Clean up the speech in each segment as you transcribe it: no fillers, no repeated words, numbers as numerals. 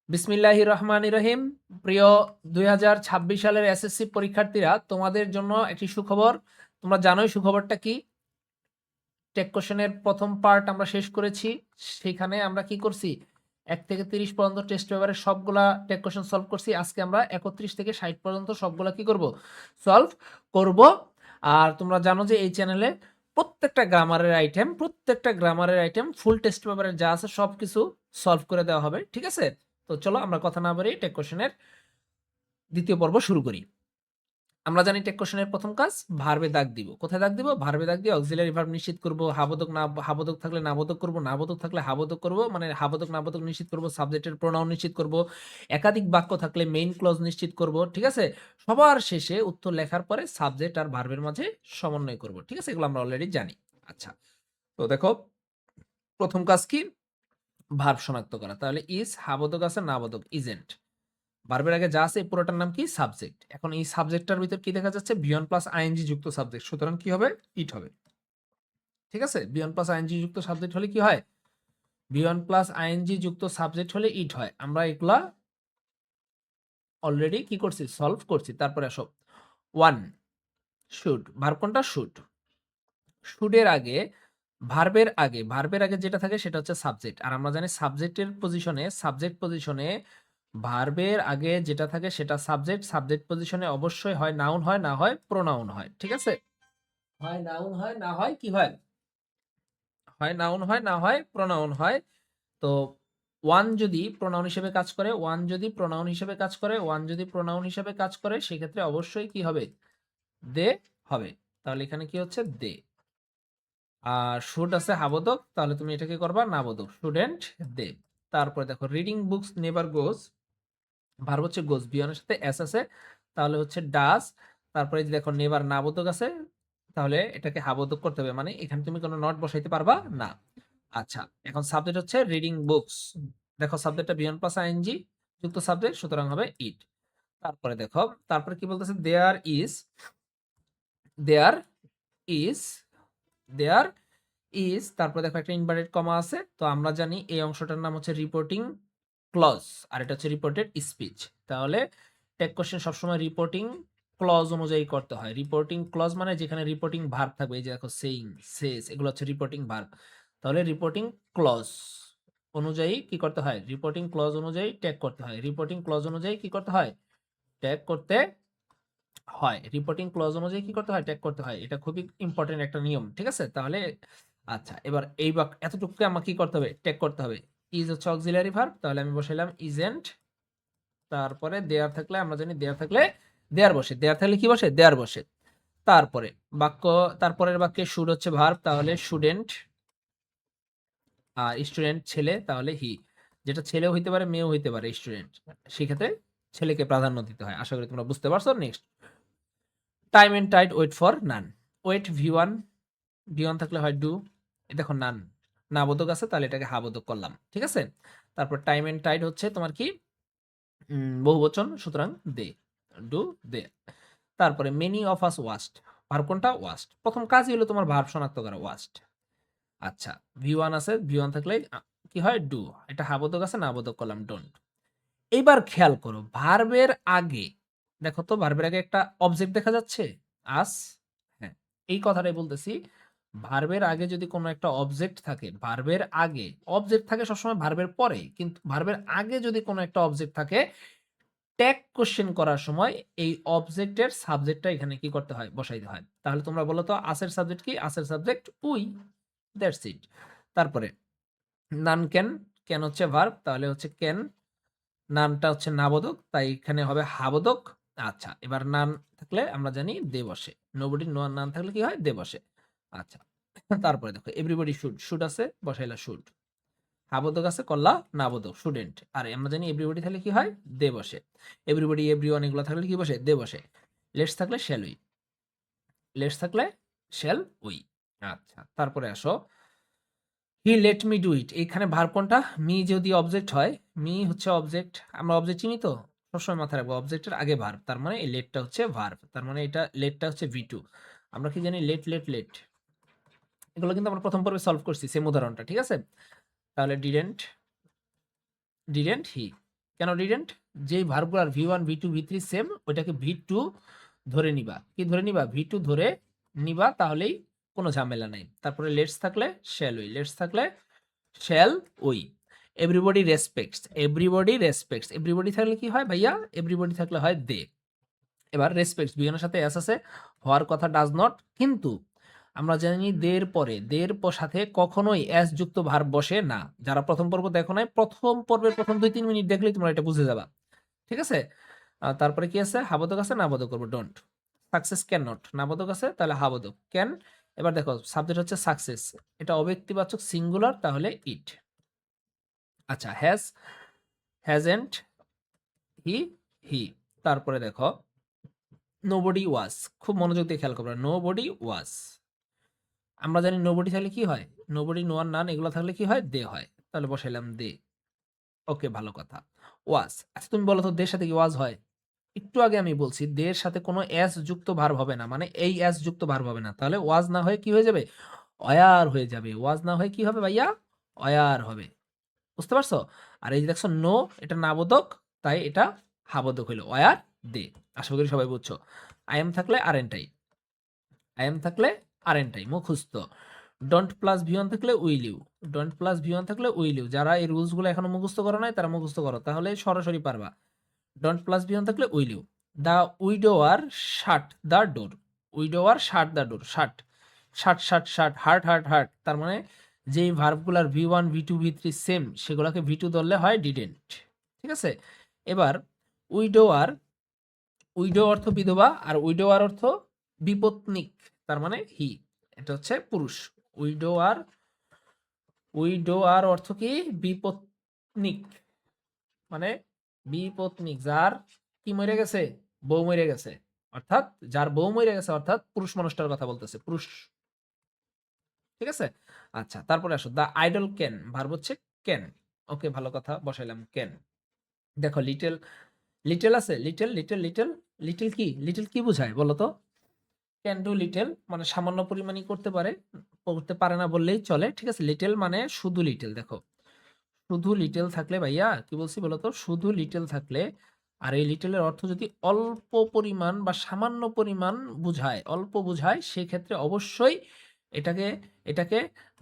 বিসমিল্লাহির রহমানির রহিম। প্রিয় ২০২৬ সালের এসএসসি পরীক্ষার্থীরা, তোমাদের জন্য একটি সুখবর। তোমরা জানোই সুখবরটা কি? টেক কোশ্চেনের প্রথম পার্ট আমরা শেষ করেছি। সেখানে আমরা কি করছি? ১ থেকে ৩০ পর্যন্ত টেস্ট পেপারের সবগুলা টেক কোশ্চেন সলভ করছি। আজকে আমরা ৩১ থেকে ৬০ পর্যন্ত সবগুলা কি করব? সলভ করব। আর তোমরা জানো যে এই চ্যানেলে প্রত্যেকটা গ্রামারের আইটেম ফুল টেস্ট পেপারের যা আছে সবকিছু সলভ করে দেওয়া হবে। ঠিক আছে? তো চলো আমরা কথা না বাড়িয়ে টেক কোশ্চেনের দ্বিতীয় পর্ব শুরু করি। আমরা জানি টেক কোশ্চেনের প্রথম কাজ ভার্বে দাগ দিব। কোথায় দাগ দিব? ভার্বে দাগ দিয়ে অক্সিলারি ভার্ব নিশ্চিত করব। হাবোদক থাকলে নাবোদক করব, নাবোদক থাকলে হাবোদক করব, মানে হাবোদক নাবোদক নিশ্চিত করব, সাবজেক্টের প্রোনাউন নিশ্চিত করব, একাধিক বাক্য থাকলে মেইন ক্লজ নিশ্চিত করব। ঠিক আছে? সবার শেষে উত্তর লেখার পরে সাবজেক্ট আর ভার্বের মাঝে সমন্বয় করব। ঠিক আছে? এগুলো আমরা অলরেডি জানি। আচ্ছা, তো দেখো প্রথম কাজ কি? ভার্ব শনাক্ত করা। তাহলে ইজ হাবোদক আছে, নাবোদক ইজেন্ট। ভার্বের আগে যা আছে এই পুরোটার নাম কি? সাবজেক্ট। এখন এই সাবজেক্টটার ভিতর কি দেখা যাচ্ছে? বিয়ন প্লাস আইএনজি যুক্ত সাবজেক্ট। সুতরাং কি হবে? ইট হবে। ঠিক আছে? বিয়ন প্লাস আইএনজি যুক্ত সাবজেক্ট হলে কি হয়? বিয়ন প্লাস আইএনজি যুক্ত সাবজেক্ট হলে ইট হয়। আমরা এগুলা অলরেডি কি করছি? সলভ করছি। তারপরে আসো 1 শুড। ভার্ব কোনটা? শুড। শুডের আগে ভার্বের আগে যেটা থাকে সেটা হচ্ছে সাবজেক্ট। আর আমরা জানি সাবজেক্ট পজিশনে ভার্বের আগে যেটা থাকে সেটা সাবজেক্ট। সাবজেক্ট পজিশনে অবশ্যই হয় নাউন হয়, না হয় প্রোনাউন হয়। ঠিক আছে? হয় নাউন হয়, না হয় কি হয়? হয় নাউন হয়, না হয় প্রোনাউন হয়। তো ওয়ান যদি প্রোনাউন হিসেবে কাজ করে সেক্ষেত্রে অবশ্যই কি হবে? দে হবে। তাহলে এখানে কি হচ্ছে? দে। আর শুড আছে হাবোদক, তাহলে তুমি এটাকে করবা নাবোদক। Student they. তারপরে দেখো reading books never goes. Verb হচ্ছে গোজ, বিয়নের সাথে এস আছে, তাহলে হচ্ছে ডাজ। তারপরে এই যে দেখো নেভার নাবোদক আছে, তাহলে এটাকে হাবোদক করতে হবে, মানে এখানে তুমি কোনো নট বসাইতে পারবা না। আচ্ছা, এখন সাবজেক্ট হচ্ছে রিডিং বুকস। দেখো সাবজেক্টটা বিয়ন প্লাস আইএনজি যুক্ত সাবজেক্ট, সুতরাং হবে ইট। তারপরে দেখো, তারপরে কি বলতেছে? দেয়ার ইজ দেয়ার ইজ তারপর দেখো একটা ইনভার্টেড কমা আছে। তো আমরা জানি এই অংশটার নাম হচ্ছে রিপোর্টিং ক্লজ, আর এটা হচ্ছে রিপোর্টেড স্পিচ। তাহলে টেক কোশ্চেন সবসময় রিপোর্টিং ক্লজ অনুযায়ী করতে হয়। রিপোর্টিং ক্লজ মানে যেখানে রিপোর্টিং ভার্ব থাকবে, এই যে দেখো সেইং, সেজ, এগুলো হচ্ছে রিপোর্টিং ভার্ব। তাহলে রিপোর্টিং ক্লজ অনুযায়ী কি করতে হয়? রিপোর্টিং ক্লজ অনুযায়ী ট্যাগ করতে হয়। রিপোর্টিং ক্লজ অনুযায়ী কি করতে হয়? ট্যাগ করতে হয়। রিপোর্টিং ক্লজ অনুযায়ী কি করতে হয়? ট্যাগ করতে হয়। এটা খুবই ইম্পর্টেন্ট একটা নিয়ম। ঠিক আছে? তাহলে আচ্ছা, এবার এই এতটুকুকে আমাকে কি করতে হবে? ট্যাগ করতে হবে। ইজ হচ্ছে অক্সিলারি ভার্ব, তাহলে আমি বসাইলাম ইজেন্ট। তারপরে দেয়ার থাকলে আমরা জানি দেয়ার থাকলে দেয়ার বসে। দেয়ার থাকলে কি বসে? দেয়ার বসে। তারপরে বাক্য, তারপরের বাক্যে শুড হচ্ছে ভার্ব, তাহলে শুডেন্ট। আর স্টুডেন্ট ছেলে, তাহলে হি। যেটা ছেলেও হইতে পারে, মেয়েও হইতে পারে স্টুডেন্ট। সেক্ষেত্রে ছেলেকে প্রাধান্য দিতে হয়। আশা করি তোমরা বুঝতে পারছো। Next, time and tide wait for none. Wait V one থাকলে হয় ডু। দেখো নান নাবোধক আছে, তাহলে এটাকে হাবোধক করলাম। ঠিক আছে? তারপর টাইম এন্ড টাইড হচ্ছে তোমার কি? বহুবচন, সুতরাং দে, ডু দে। তারপরে many of us waste. Verb কোনটা? ওয়াস্ট। প্রথম কাজই হলো তোমার ভার্ব শনাক্ত করা, ওয়াস্ট। আচ্ছা, ভি ওয়ান আছে, ভি ওয়ান থাকলে কি হয়? ডু। এটা হাবোধক আছে, নাবোধক করলাম ডোন্ট। এইবার খেয়াল করো ভার্বের আগে, দেখো তো ভার্বের আগে একটা অবজেক্ট দেখা যাচ্ছে, আস। হ্যাঁ, এই কথাটাই বলতেছি। ভার্বের আগে যদি কোনো একটা অবজেক্ট থাকে, ভার্বের আগে অবজেক্ট থাকে সবসময় ভার্বের পরে, কিন্তু ভার্বের আগে যদি কোনো একটা অবজেক্ট থাকে, ট্যাগ কোশ্চেন করার সময় এই অবজেক্টের সাবজেক্টটা এখানে কি করতে হয়? বসাইতে হয়। তাহলে তোমরা বলো তো আসের সাবজেক্ট কি? আসের সাবজেক্ট উই। That's it. তারপরে নান ক্যান। ক্যান হচ্ছে ভার্ব, তাহলে হচ্ছে ক্যান। নানটা হচ্ছে নাবোধক, তাই এখানে হবে হাবোধক। আচ্ছা, এবার নান থাকলে আমরা জানি দে বসে। নোবডি নান থাকলে কি হয়? দে বসে। আচ্ছা, তারপরে দেখো এভরিবডি শুড। শুড আছে, বসাইলা শুড। হাবোধক আছে, করলা নাবোধক স্টুডেন্ট। আর আমরা জানি এভরিবডি থাকলে কি হয়? দে বসে। এভরিবডি, এভরিওয়ান এগুলো থাকলে কি বসে? দে বসে। লেটস থাকলে শ্যাল উই। লেটস থাকলে শ্যাল উই। আচ্ছা, তারপরে আসো he let me do it. এখানে ভার্ব কোনটা? মি যদি অবজেক্ট হয়, মি হচ্ছে অবজেক্ট। আমরা অবজেক্ট চিনি তো, সবসময় মাথায় রাখবো অবজেক্টের আগে ভার্ব, তার মানে এই লেটটা হচ্ছে ভার্ব, তার মানে এটা লেটটা হচ্ছে ভি টু। আমরা কি জানি? Let let let. এগুলো কিন্তু আমরা প্রথম পর্বে সলভ করছি সেম উদাহরণটা। ঠিক আছে? তাহলে ডিডেন্ট হি। কেন ডিডেন্ট? যেই ভার্বগুলার V1 V2 V3 সেম ওইটাকে V2 ধরে নিবা। কি ধরে নিবা? V2 ধরে নিবা, তাহলেই কোনো ঝামেলা নাই। তারপরে লেটস থাকলে শ্যাল উই, লেটস থাকলে shall we. Everybody respects, everybody respects, everybody থাকলে কি হয় ভাইয়া? এভরিবডি থাকলে হয় দে। এবার রেসপেক্টস বিয়নের সাথে এস আছে, হওয়ার কথা ডাজ নট, কিন্তু আমরা জানি দের সাথে কখনোই এস যুক্ত ভার্ব বসে না। যারা প্রথম পর্ব দেখো নাই, প্রথম পর্বের প্রথম 2-3 মিনিট দেখলেই তোমরা এটা বুঝে যাবা। ঠিক আছে? তারপরে কি আছে? হাবোধক আছে, নাবোধক করবো ডোন্ট। সাকসেস ক্যান নট, নাবোধক আছে তাহলে হাবোধক ক্যান। এবার দেখো সাবজেক্ট হচ্ছে সাকসেস, এটা অব্যক্তিবাচক সিঙ্গুলার, তাহলে ইট। আচ্ছা, হ্যাজেন্ট, হি। তারপরে দেখো নোবডি ওয়াজ, খুব মনোযোগ দিয়ে খেয়াল করবে, নোবডি ওয়াজ। আমরা জানি নোবডি থাকলে কি হয়? নোবডি, নো আর নান এগুলো থাকলে কি হয়? দে হয়, তাহলে বসাইলাম দে। ওকে, ভালো কথা। ওয়াজ, আচ্ছা তুমি বলো তো দের সাথে কি ওয়াজ হয়? একটু আগে আমি বলছি দের সাথে কোনো এস যুক্ত ভার্ব হবে না, মানে এই এস যুক্ত ভার্ব হবে না, তাহলে ওয়াজ না হয়ে কি হয়ে যাবে? অয়ার হয়ে যাবে। ওয়াজ না হয়ে কি হবে ভাইয়া? অয়ার হবে। বুঝতে পারছো? আর এই যে দেখছো নো, এটা নাবোধক, তাই এটা হাবোধক হইলো অয়ার দে। আশা করি সবাই বুঝছো। আই এম থাকলে আর এনটাই, আই এম থাকলে আর এনটাই মুখস্থ। ডোন্ট প্লাস ভি1 থাকলে will you, don't plus V one থাকলে উইল ইউ। যারা এই রুলসগুলো এখনো মুখস্থ করো নাই তারা মুখস্থ করো, তাহলে সরাসরি পারবা। ডোন্ট প্লাস ভি1 থাকলে উইল ইউ। দ্য উইডোয়ার শাট দ্য ডোর, উইডোয়ার shut the door, shut shut shut shut, hurt hurt hurt, তার মানে যেই ভার্বগুলার V1 V2 V3 সেম সেগুলোকে V2 ধরলে হয় ডিডেন্ট। ঠিক আছে? এবার উইডোয়ার, উইডো অর্থ বিধবা আর উইডোয়ার অর্থ বিপত্নিক, তার মানে হি, এটা হচ্ছে পুরুষ। উইডোয়ার, উইডোয়ার অর্থ কি? বিপত্নিক, মানে বিপত্নিক, যার কি মরে গেছে? বউ মরে গেছে, অর্থাৎ যার বউ মরে গেছে, অর্থাৎ পুরুষ মানুষটার কথা বলতেছে, পুরুষ। ঠিক আছে? আচ্ছা, তারপরে আসো দ্য আইডল ক্যান, ভার্ব হচ্ছে ক্যান। ওকে, ভালো কথা, বসাইলাম ক্যান। দেখো লিটল, লিটল আছে, লিটল লিটল লিটল, লিটল কি? লিটল কি বোঝায় বলো তো? ক্যান ডু লিটল মানে সামান্য পরিমাণই করতে পারে, করতে পারে না বললেই চলে। ঠিক আছে? লিটল মানে শুধু লিটল। দেখো শুধু লিটল থাকলে ভাইয়া কি বলছি বলতো? শুধু লিটল থাকলে, আর এই লিটলের অর্থ যদি অল্প পরিমাণ বা সামান্য পরিমাণ বুঝায়, অল্প বুঝায়, সেক্ষেত্রে অবশ্যই এটাকে এটাকে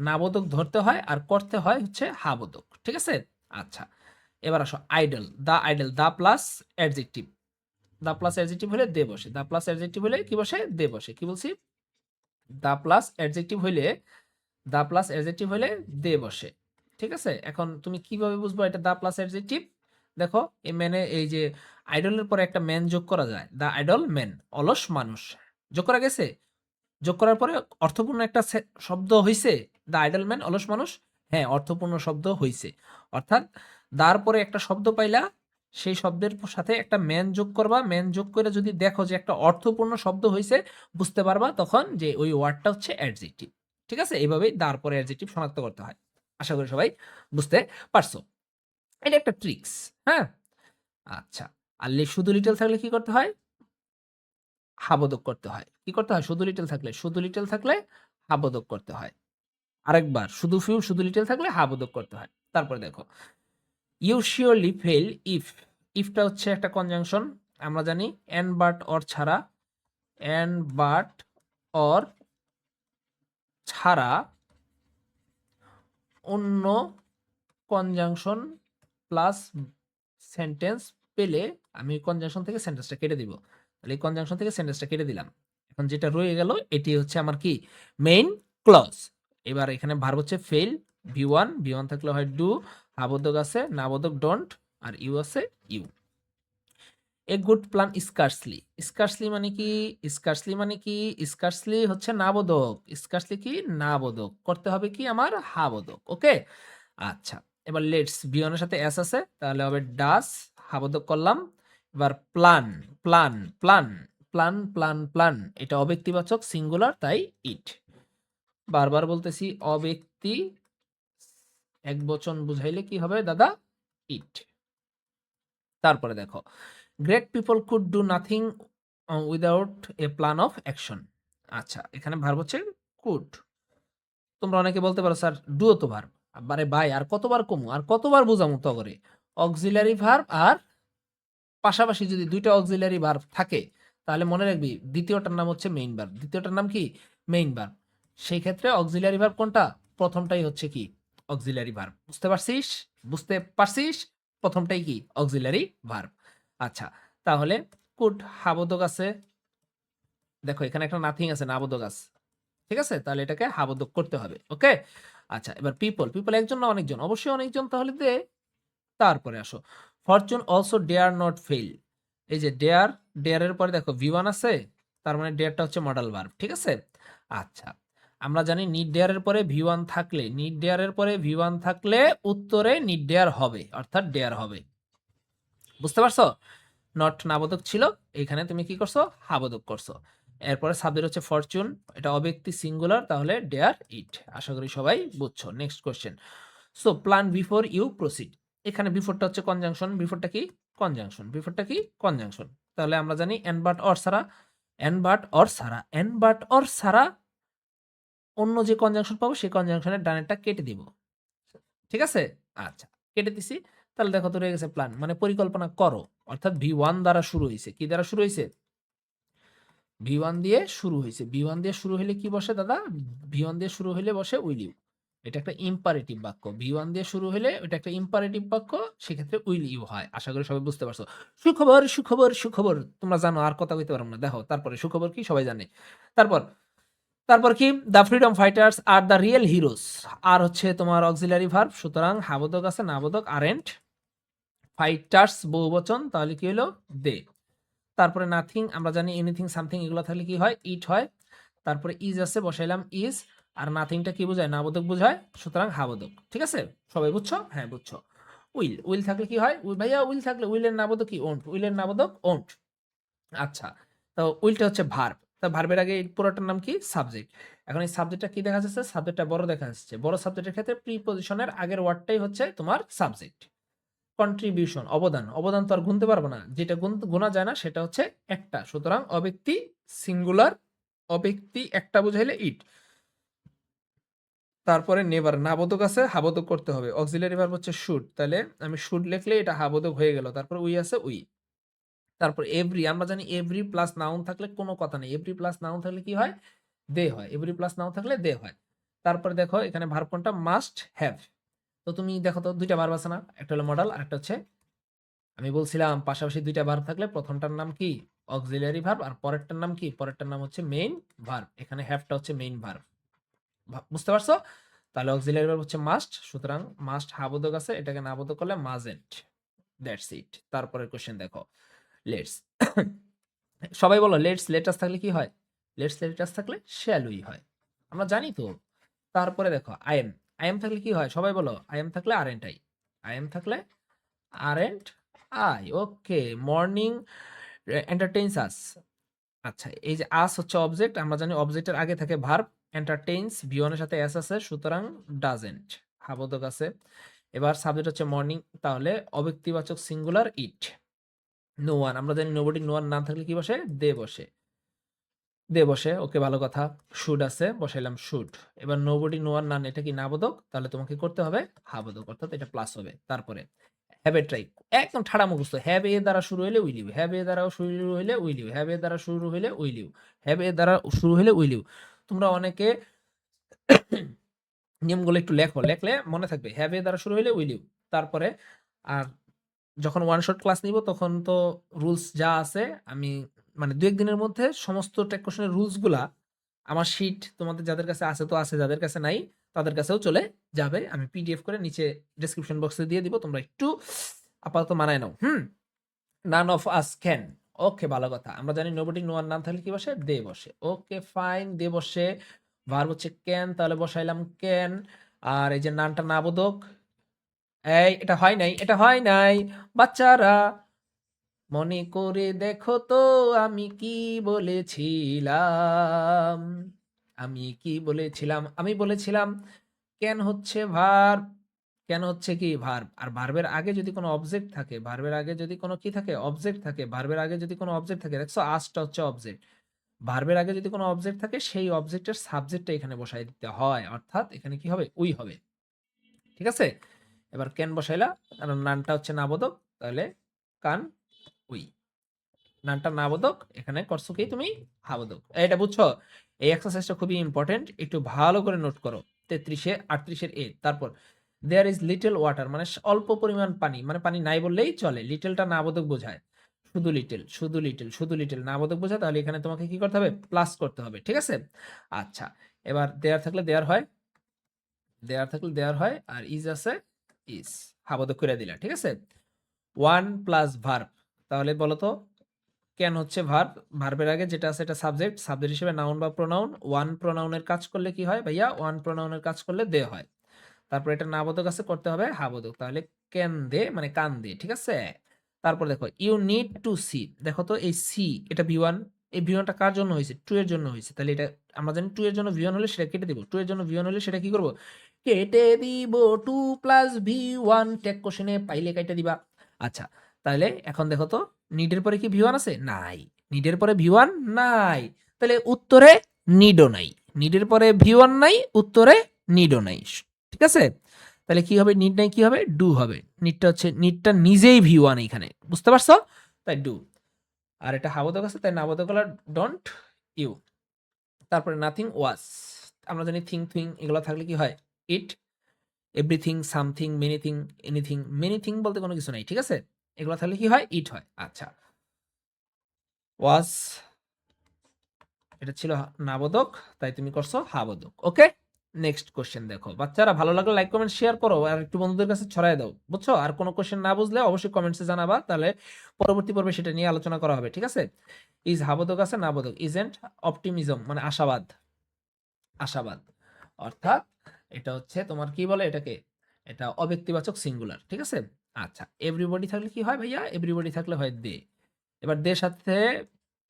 নাবোধক ধরতে হয় আর করতে হয় হচ্ছে হাবোধক। ঠিক আছে? আচ্ছা, এবার আসো idle, the idle, the plus adjective, the plus adjective হলে দে বসে, দা প্লাস অ্যাডজেক্টিভ হলে কি বসে? দে বসে। কি বলছি? দা প্লাস অ্যাডজেক্টিভ হইলে, দা প্লাস অ্যাডজেক্টিভ হইলে দে বসে। ঠিক আছে? এখন তুমি কিভাবে বুঝবো এটা দা প্লাস অ্যাডজেক্টিভ? দেখো এই ম্যানে, এই যে আইডলের পরে একটা ম্যান যোগ করা যায়, দা আইডল ম্যান, অলস মানুষ, যোগ করা গেছে। যোগ করার পরে অর্থপূর্ণ একটা শব্দ হইছে, দা আইডল ম্যান, অলস মানুষ। হ্যাঁ, অর্থপূর্ণ শব্দ হইছে, অর্থাৎ দার পরে একটা শব্দ পাইলা, সেই শব্দের সাথে একটা ম্যান যোগ করবা, ম্যান যোগ করে যদি দেখো যে একটা অর্থপূর্ণ শব্দ হইছে, বুঝতে পারবা তখন যে ওই ওয়ার্ডটা হচ্ছে অ্যাডজেক্টিভ। ঠিক আছে? এইভাবেই দার পরে অ্যাডজেক্টিভ শনাক্ত করতে হয়। আশা করি সবাই বুঝতে পারছো। এটা একটা ট্রিক্স। হ্যাঁ, আচ্ছা। আর শুধু লিটল থাকলে কি করতে হয়? হাবোধক করতে হয়। কি করতে হয়? শুধু লিটল থাকলে, শুধু লিটল থাকলে হাবোধক করতে হয়। আরেকবার, শুধু ফিউ, শুধু লিটল থাকলে হাবোধক করতে হয়। তারপরে দেখো ইউ শিওরলি ফেল ইফ, ইফটা হচ্ছে একটা কনজাংশন। আমরা জানি এন্ড বাট অর ছাড়া, এন্ড বাট অর ছাড়া অন্য কনজাংশন প্লাস সেন্টেন্স পেলে আমি কনজাংশন থেকে সেন্টেন্সটা কেটে দিব। তাহলে এই কনজাংশন থেকে সেন্টেন্সটা কেটে দিলাম। এখন যেটা রয়ে গেল এটি হচ্ছে আমার কি? Main clause. এবার এখানে ভার্ব হচ্ছে ফেল, ভি1, ভি1 থাকলে হয় ডু, হাবোধক আছে, নাবোধক ডোন্ট, আর ইউ আছে you. A good plan scarcely, scarcely মানে কি? স্কার্সলি মানে কি? স্কার্সলি হচ্ছে নাবোধক, স্কার্সলি কি? নাবোধক, করতে হবে কি আমার? হাবোধক। ওকে, আচ্ছা। এবার লেটস, বিয়নের সাথে এস আছে, তাহলে হবে ডাস, হাবোধক করলাম। এবার plan, plan plan plan plan plan, এটা অব্যক্তিবাচক সিঙ্গুলার, তাই ইট। বারবার বলতেছি অব্যক্তি এক বচন বুঝাইলে কি হবে দাদা? ইট। তারপরে দেখো great people could do nothing without a plan of action. আচ্ছা, এখানে ভার্ব হচ্ছে কুড। তোমরা অনেকে বলতে পারো স্যার ডুও তো ভার্ব। আরে ভাই, আর কতবার কমু, আর কতবার বুঝামু তো করে? অক্সিলারি ভার্ব আর পাশাপাশি যদি দুইটা অক্সিলারি ভার্ব থাকে তাহলে মনে রাখবি দ্বিতীয়টার নাম হচ্ছে মেইন ভার্ব। দ্বিতীয়টার নাম কি? Main verb. সেই ক্ষেত্রে অক্সিলারি ভার্ব কোনটা? প্রথমটাই হচ্ছে কি? Auxiliary verb. বুঝতে পারছিস? বুঝতে পারছিস? প্রথমটাই কি? Auxiliary verb. আচ্ছা, তাহলে কুড হাবোধক আছে। দেখো এখানে একটা নাথিং আছে, নাবোধক আছে। ঠিক আছে? তাহলে এটাকে হাবোধক করতে হবে। ওকে? আচ্ছা, এবার পিপল। পিপল একজন না অনেকজন? অবশ্যই অনেকজন, তাহলে দে। তারপরে আসো fortune also dare not fail. এই যে ডেয়ার, ডেয়ার এর পরে দেখো ভি1 আছে, তার মানে ডেয়ারটা হচ্ছে মডাল ভার্ব। ঠিক আছে? আচ্ছা, আমরা জানি নিড ডেয়ার এর পরে ভি1 থাকলে, নিড ডেয়ার এর পরে ভি1 থাকলে উত্তরে নিড ডেয়ার হবে, অর্থাৎ ডেয়ার হবে। বুঝতে পারছো? নট নাবোধক ছিল, এখানে তুমি কি করছো? হাবোধক করছো। এরপরে সাবজেক্ট হচ্ছে ফরচুন, এটা অব্যক্তি সিঙ্গুলার, তাহলে ডেয়ার ইট। আশা করি সবাই বুঝছো। Next question. So plan before you proceed. এখানে বিফোরটা হচ্ছে কনজাংশন, বিফোরটা কি? কনজাংশন, বিফোরটা কি? কনজাংশন। তাহলে আমরা জানি এন বাট অর সারা, এন বাট অর সারা, এন বাট অর সারা অন্য যে কনজাংশন পাবো সেই কনজাংশনের ডানেরটা কেটে দিব। ঠিক আছে? আচ্ছা, কেটে দিছি। তাহলে দেখো তো রয়ে গেছে প্ল্যান, মানে পরিকল্পনা করো, অর্থাৎ ভি1 দ্বারা শুরু হইছে। কি দ্বারা শুরু হইছে? ভি1 দিয়ে শুরু হইছে। ভি1 দিয়ে শুরু হইলে কি বসে দাদা? ভি1 দিয়ে শুরু হইলে বসে উইল ইউ। এটা একটা ইম্পারেটিভ বাক্য। ভি1 দিয়ে শুরু হইলে এটা একটা ইম্পারেটিভ বাক্য, সেক্ষেত্রে উইল ইউ হয়। আশা করি সবাই বুঝতে পারছো। সুখবর, সুখবর, সুখবর। তোমরা জানো, আর কথা কইতে পারবো না। দেখো তারপরে সুখবর কি? সবাই জানে। তারপর, তারপর কি? দ্য ফ্রিডম ফাইটার্স আর দ্য রিয়েল হিরোস। আর হচ্ছে তোমার অক্সিলারি ভার্ব, সুতরাং হাবোধক আছে, নাবোধক আরেন্ট। ফাইটার্স বহুবচন, তাহলে কি হলো? দে। তারপরে নাথিং, আমরা জানি এনিথিং সামথিং এগুলো থাকলে কি হয়? ইট হয়। তারপরে ইজ আছে, বসাইলাম ইজ। আর নাথিংটা কি বোঝায়? নাবোধক বোঝায়, সুতরাং হাবোধক। ঠিক আছে? সবাই বুঝছো? হ্যাঁ বুঝছো। উইল, উইল থাকলে কি হয়? ভাইয়া উইল থাকলে উইলের নাবোধক কি? ওন্ট। উইলের নাবোধক ওন্ট। আচ্ছা, তো উইলটা হচ্ছে ভার্ব। তা ভার্বের আগে এই পুরোটার নাম কি? সাবজেক্ট। এখন এই সাবজেক্টটা কি দেখা যাচ্ছে? সাবজেক্টটা বড় দেখা যাচ্ছে। বড় সাবজেক্টের ক্ষেত্রে প্রিপজিশনের আগের ওয়ার্ডটাই হচ্ছে তোমার সাবজেক্ট। কন্ট্রিবিউশন, অবদান। অবদান তো আর গুনতে পারবো না, যেটা গোনা যায় না সেটা হচ্ছে একটা, সুতরাং অব্যক্তি সিঙ্গুলার, অব্যক্তি একটা বুঝাইলে ইট। তারপরে নেভার, নাবোধক আছে, হাবোধক করতে হবে। অক্সিলারি ভার্ব হচ্ছে শুড, তাহলে আমি শুড লিখলে এটা হাবোধক হয়ে গেল। তারপর উই আছে, উই। তারপর এভরি, আমরা জানি এভরি প্লাস নাউন থাকলে কোনো কথা নেই। এভরি প্লাস নাউন থাকলে কি হয়? দে হয়। এভরি প্লাস নাউন থাকলে দে হয়। তারপরে দেখো এখানে ভার্ব কোনটা? Must have. তো তুমি দেখো তো দুইটা ভার্ব আছে না? একটা হলো মডাল, আর একটা হচ্ছে, আমি বলছিলাম পাশাপাশি দুইটা ভার্ব থাকলে প্রথমটার নাম কি? অক্সিলারি ভার্ব, আর পরেরটার নাম কি? পরেরটার নাম হচ্ছে মেইন ভার্ব। এখানে হ্যাভটা হচ্ছে মেইন ভার্ব। বুঝতে পারছো? তাহলে অক্সিলারি ভার্ব হচ্ছে মাস্ট, সুতরাং মাস্ট হাবোধক আছে, এটাকে নাবোধক করলে মাজেন্ট। That's it. তারপরের কোশ্চেন দেখো, লেটস। সবাই বলো লেটস। লেটাস থাকলে কি হয়? লেটস লেটাস থাকলে শ্যাল উই হয়, আমরা জানি তো। তারপরে দেখো আই এম। আই এম থাকলে কি হয়? সবাই বলো। আই এম থাকলে আরেন্ট আই। আই এম থাকলে আরেন্ট আই। ওকে। মর্নিং এন্টারটেইনস আস। আচ্ছা, এই যে আস হচ্ছে অবজেক্ট, আমরা জানি অবজেক্টের আগে থাকে ভার্ব। এন্টারটেইনস ভি1 এর সাথে এস আছে, সুতরাং ডাজেন্ট, হাবোধক আছে। এবার সাবজেক্ট হচ্ছে মর্নিং, তাহলে অব্যক্তিবাচক সিঙ্গুলার ইট। নো ওয়ান, আমরা জানি নোবডি, নো ওয়ান না থাকলে কি বসে? দে বসে। দে বসে, ওকে ভালো কথা। শুড আছে, বসাইলাম শুড। এবার নোবডি, নো ওয়ান, নান, এটা কি নাবোধক? তাহলে তোমাকে করতে হবে হাবোধক, অর্থাৎ এটা প্লাস হবে। তারপরে হ্যাভ এ ট্রাই, একদম ঠাড়া মুখস্থ। হ্যাভ এ দ্বারা শুরু হইলে উইল ইউ, হ্যাভ এ দ্বারা শুরু হইলে উইল ইউ, হ্যাভ এ দ্বারা শুরু হইলে উইল ইউ, হ্যাভ এ দ্বারা শুরু হইলে উইল ইউ। তোমরা অনেকে নিয়মগুলো একটু লেখো, লেখলে মনে থাকবে। হ্যাভ এ দ্বারা শুরু হইলে উইল ইউ। তারপরে আর যখন ওয়ান শট ক্লাস নিব তখন তো রুলস যা আছে, আমি মানে ২-১ দিনের মধ্যে সমস্ত টেক কোশ্চেনের রুলস গুলা আমার শিট তোমাদের যাদের কাছে আছে তো আছে, যাদের কাছে নাই তাদের কাছেও চলে যাবে। আমি পিডিএফ করে নিচে ডেসক্রিপশন বক্সে দিয়ে দিব, তোমরা একটু আপাতত মানায় নাও। None of us can. ওকে, ভালো কথা। আমরা জানি নোবডি, নো ওয়ান, নাম থাকলে কি বসে? দে বসে। ওকে ফাইন, দে বসে। ভার্ব হচ্ছে ক্যান, তাহলে বসাইলাম ক্যান। আর এই যে নানটা নাবোধক। এই এটা হয় নাই, এটা হয় নাই বাচ্চারা, মনে করে দেখো তো আমি কি বলেছিলাম। আমি কি বলেছিলাম? আমি বলেছিলাম ক্যান হচ্ছে ভার্ব। ক্যান হচ্ছে কি? ভার্ব। আর ভার্বের আগে যদি কোনো অবজেক্ট থাকে, ভার্বের আগে যদি কোনো কি থাকে? অবজেক্ট থাকে। ভার্বের আগে যদি কোনো অবজেক্ট থাকে, দেখছো আজটা হচ্ছে অবজেক্ট। ভার্বের আগে যদি কোনো অবজেক্ট থাকে সেই অবজেক্টের সাবজেক্টটা এখানে বসায় দিতে হয়, অর্থাৎ এখানে কি হবে? উই হবে। ঠিক আছে? এবার ক্যান বসাইলা, কারণ নানটা হচ্ছে নাবোধক, তাহলে কান উই। নানটা নাবোধক, এখানে করছো কি তুমি হাবোধক। এটা বুঝছো? এই এক্সারসাইজটা খুবই ইম্পর্টেন্ট, একটু ভালো করে নোট করো। 33 38 এ তারপর দেয়ার ইজ লিটল ওয়াটার, মানে অল্প পরিমাণ পানি, মানে পানি নাই বললেই চলে। লিটলটা নাবোধক বোঝায়, শুধু লিটল, শুধু লিটল, শুধু লিটল নাবোধক বোঝায়, তাহলে এখানে তোমাকে কি করতে হবে? প্লাস করতে হবে, ঠিক আছে? আচ্ছা, এবার দেয়ার থাকলে দেয়ার হয়, দেয়ার থাকলে দেয়ার হয়, আর ইজ আছে ইজ, হাবোধক করে দিলা, ঠিক আছে? ওয়ান প্লাস ভার্ব, তাহলে বলো তো ক্যান হচ্ছে ভার্ব, ভার্বের আগে যেটা আছে এটা সাবজেক্ট, সাবজেক্ট হিসেবে নাউন বা প্রোনাউন। ওয়ান প্রোনাউনের কাজ করলে কি হয় ভাইয়া? ওয়ান প্রোনাউনের কাজ করলে দে হয়। তারপর এটা নাবোধক আছে, করতে হবে হাবোধক, তাহলে ক্যান দে মানে কান দে, ঠিক আছে? তারপর দেখো ইউ নিড টু সি, দেখো তো এই সি এটা ভি1, এই ভি1টা কার জন্য হয়েছে? টু এর জন্য হয়েছে, তাহলে এটা আমরা জানি টু এর জন্য ভি1 হলে সেটা কেটে দিব, টু এর জন্য ভি1 হলে সেটা কি করব? কেটে দিব, টু প্লাস ভি1 টেক কোশ্চেনে পাইলে কেটে দিবা। আচ্ছা, তাহলে এখন দেখো তো নিডের পরে কি ভি1 আছে? নাই। নিডের পরে ভি1 নাই, তাহলে উত্তরে নিডও নাই। নিডের পরে ভি1 নাই, উত্তরে নিডও নাই, ঠিক আছে? তাহলে কি হবে? নিড নাই কি হবে? ডু হবে। নিডটা হচ্ছে, নিডটা নিজেই ভি1 এখানে, বুঝতে পারছো? তাই ডু। আর এটা হাবোধক আছে, তাই নাবোধক হলো ডোন্ট ইউ। তারপরে নাথিং ওয়াজ, আমরা জানি থিং থিং এগুলো থাকলে কি হয়? ইট, এভরিথিং, সামথিং, মেনিথিং, এনিথিং, মেনিথিং বলতে কোনো কিছু নাই, ঠিক আছে? এগুলো থাকলে কি হয়? ইট হয়। আচ্ছা, ওয়াজ এটা ছিল নাবোধক, তাই তুমি করছো হাবোধক। ওকে, নেক্সট কোশ্চেন দেখো। বাচ্চারা ভালো লাগলে লাইক কমেন্ট শেয়ার করো, আর একটু বন্ধুদের কাছে ছড়াই দাও, বুঝছো? আর কোনো কোশ্চেন না বুঝলে অবশ্যই কমেন্টসে জানাবা, তাহলে পরবর্তী পর্বে সেটা নিয়ে আলোচনা করা হবে, ঠিক আছে? ইজ হাবোধক আছে, নাবোধক। ইজেন্ট অপটিমিজম মানে আশাবাদ, আশাবাদ, অর্থাৎ এটা হচ্ছে তোমার কি বলে এটাকে? এটা অব্যক্তিবাচক সিঙ্গুলার, ঠিক আছে? আচ্ছা, এভরিবডি থাকলে কি হয় ভাইয়া? এভরিবডি থাকলে হয় দে। এবার দের সাথে,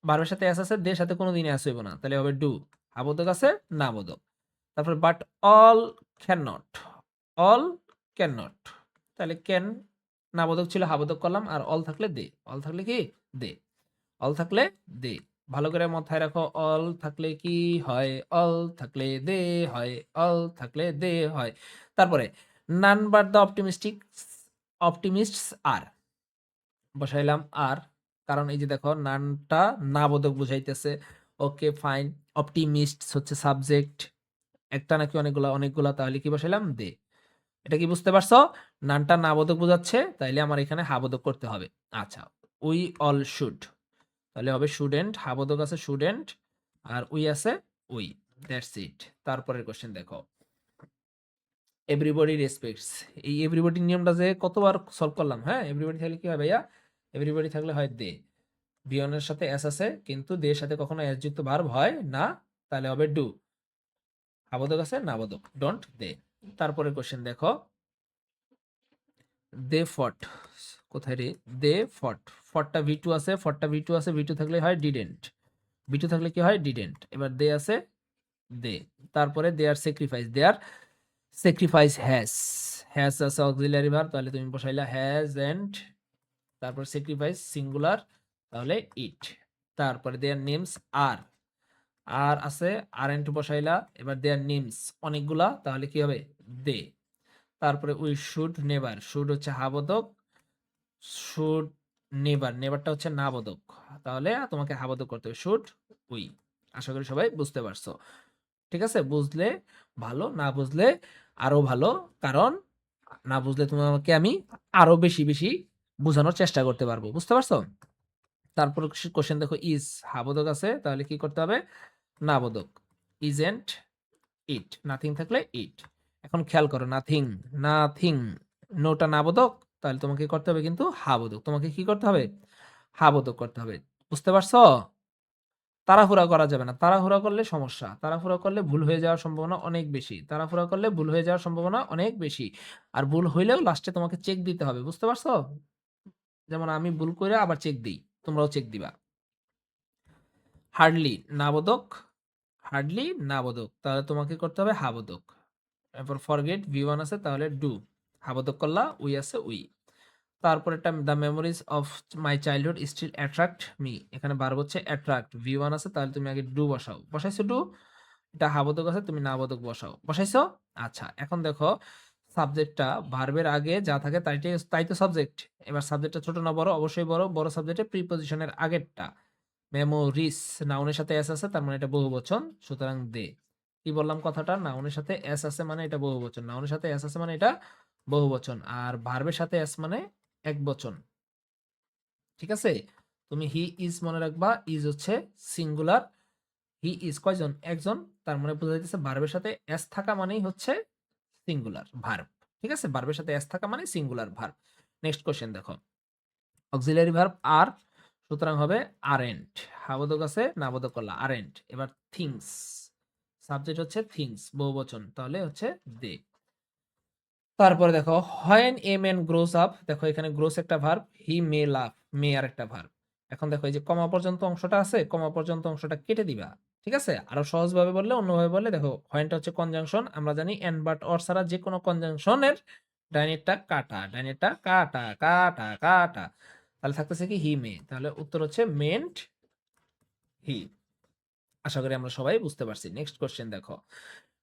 ভার্বের সাথে এস আছে, দের সাথে কোনোদিন এস হইব না, তাহলে হবে ডু। হাবোধক আছে, নাবোধক। তারপর but all can not, all can not, তাহলে ক্যান নাবোধক ছিল, হাবোধক করলাম, আর অল থাকলে দে। অল থাকলে কি? দে। অল থাকলে দে। ভালো করে মাথায় রাখো, অল থাকলে কি হয়? অল থাকলে দে হয়, অল থাকলে দে হয়। তারপরে নান বাট দ্য অপটিমিস্টিক, অপটিমিস্টস আর, বসাইলাম আর, কারণ এই যে দেখো নানটা নাবোধক বুঝাইতেছে। ওকে ফাইন, অপটিমিস্টস হচ্ছে সাবজেক্ট, একটা নাকি অনেকগুলা? অনেকগুলা, তাহলে কি বসাইলাম? দে। এটা কি বুঝতে পারছো? নানটা নাবোধক বোঝাচ্ছে, তাইলে আমার এখানে হাবোধক করতে হবে। আচ্ছা, উই অল শুড, তাহলে হবে শুডেন্ট, হাবোধক আছে শুডেন্ট, আর উই আছে উই, দ্যাটস ইট। তারপরের কোশ্চেন দেখো, এভরিবডি রেসপেক্টস, এই এভরিবডি নিয়মটা যে কতবার সলভ করলাম। হ্যাঁ, এভরিবডি থাকলে কি হয় ভাইয়া? এভরিবডি থাকলে হয় দে। বিয়নের সাথে এস আছে, কিন্তু দের সাথে কখনো এস যুক্ত ভার্ব হয় না, তাহলে হবে ডু। হাবোধক আছে, নাবোধক, ডোন্ট দে। তারপরের কোশ্চেন দেখো, দে ফট, কোথায় রে? দে ফট, ফটটা ভি2 আছে, ফটটা ভি2 আছে, ভি2 থাকলে হয় ডিডেন্ট, ভি2 থাকলে কি হয়? ডিডেন্ট। এবার দে আছে, দে। তারপরে দে আর স্যাক্রিফাইস, দে আর স্যাক্রিফাইস হ্যাজ, হ্যাজ আছে অক্সিলারি ভার্ব, তাহলে তুমি বসাইলা হ্যাজ এন্ড, তারপর স্যাক্রিফাইস সিঙ্গুলার, তাহলে ইট। তারপরে দেয়ার নেমস আর, আর আছে, আর এন্ড বসাইলা। এবার দেয়ার নেমস অনেকগুলা, তাহলে কি হবে? দে। তারপরে উই শুড নেভার, শুড হচ্ছে হাবোধক, শুড নেভার, নেভারটা হচ্ছে নাবোধক, তাহলে তোমাকে হাবোধক করতে হবে, শুড উই। আশা করি সবাই বুঝতে পারছো, ঠিক আছে? বুঝলে ভালো, না বুঝলে আরো ভালো, কারণ না বুঝলে তোমাকে আমি আরো বেশি বেশি বোঝানোর চেষ্টা করতে পারবো, বুঝতে পারছো? তারপর কোশ্চেন দেখো, ইজ হাবোধক আছে, তাহলে কি করতে হবে? নাবোধক, ইজেন্ট ইট, নাথিং থাকলে ইট। এখন খেয়াল করো, নাথিং, নাথিং, নোটা নাবোধক, তাহলে তোমাকে করতে হবে কিন্তু হাবোধক, তোমাকে কি করতে হবে? হাবোধক করতে হবে, বুঝতে পারছো? তাড়াহুড়া করা যাবে না, তাড়াহুড়া করলে সমস্যা, তাড়াহুড়া করলে ভুল হয়ে যাওয়ার সম্ভাবনা অনেক বেশি, তাড়াহুড়া করলে ভুল হয়ে যাওয়ার সম্ভাবনা অনেক বেশি। আর ভুল হইলেও লাস্টে তোমাকে চেক দিতে হবে, বুঝতে পারছো? যেমন আমি ভুল করে আবার চেক দিই, তোমরাও চেক দিবা। হার্ডলি নাবোধক, হার্ডলি নাবোধক, তাহলে তোমাকে করতে হবে হাবোধক। এরপর ফরগেট ভি1 আছে, তাহলে ডু, হাবোধক করলা, উই আছে উই। তারপর একটা the memories of my childhood still attract me, এখানে ভার্ব হচ্ছে অ্যাট্রাক্ট, ভি1 আছে, তাহলে তুমি আগে ডু বসাও। বসাইছো ডু, এটা হাবোধক আছে, তুমি নাবোধক বসাও। বসাইছো? আচ্ছা, এখন দেখো সাবজেক্টটা ভার্বের আগে যা থাকে তাই তো সাবজেক্ট। এবার সাবজেক্টটা ছোট না বড়? অবশ্যই বড়। বড় সাবজেক্টে প্রিপজিশনের আগেরটা। মেমোরিস নাউনের সাথে এস আছে তার মানে এটা বহুবচন। সুতরাং দে। কি বললাম কথাটা? নাউনের সাথে এস আছে মানে এটা বহুবচন। নাউনের সাথে এস আছে মানে এটা বহুবচন। আর ভার্বের সাথে এস মানে একবচন। ঠিক আছে? তুমি হি ইজ মনে রাখবা। ইজ হচ্ছে সিঙ্গুলার। হি ইজ কয়জন? একজন। তার মানে বোঝা যাইতেছে ভার্বের সাথে এস থাকা মানেই হচ্ছে সিঙ্গুলার ভার্ব। ঠিক আছে? ভার্বের সাথে এস থাকা মানে সিঙ্গুলার ভার্ব। নেক্সট কোয়েশ্চেন দেখো। অক্সিলারি ভার্ব আর, সুতরাং হবে আরেন্ট। হাবোধক আছে, নাবোধক করলা আরেন্ট। এবার থিংস, সাবজেক্ট হচ্ছে থিংস, বহুবচন, তাহলে হচ্ছে দে। তারপরে দেখো when a man gross up, দেখো এখানে গ্রোস একটা ভার্ব, হি মে লাভ, মে আর একটা ভার্ব। এখন দেখো এই যে কমা পর্যন্ত অংশটা আছে, কমা পর্যন্ত অংশটা কেটে দিবা। ঠিক আছে? আরো সহজভাবে বললে, অন্যভাবে বললে দেখো হোয়েনটা হচ্ছে কনজাংশন, আমরা জানি এন্ড বাট অর ছাড়া যে কোনো কনজাংশনের ডাইনেরটা কাটা, ডাইনেরটা কাটা কাটা কাটা, তাহলে থাকতেছে কি হি মে, তাহলে উত্তর হচ্ছে মেন্ট হি। আশা করি আমরা সবাই বুঝতে পারছি। নেক্সট কোশ্চেন দেখো,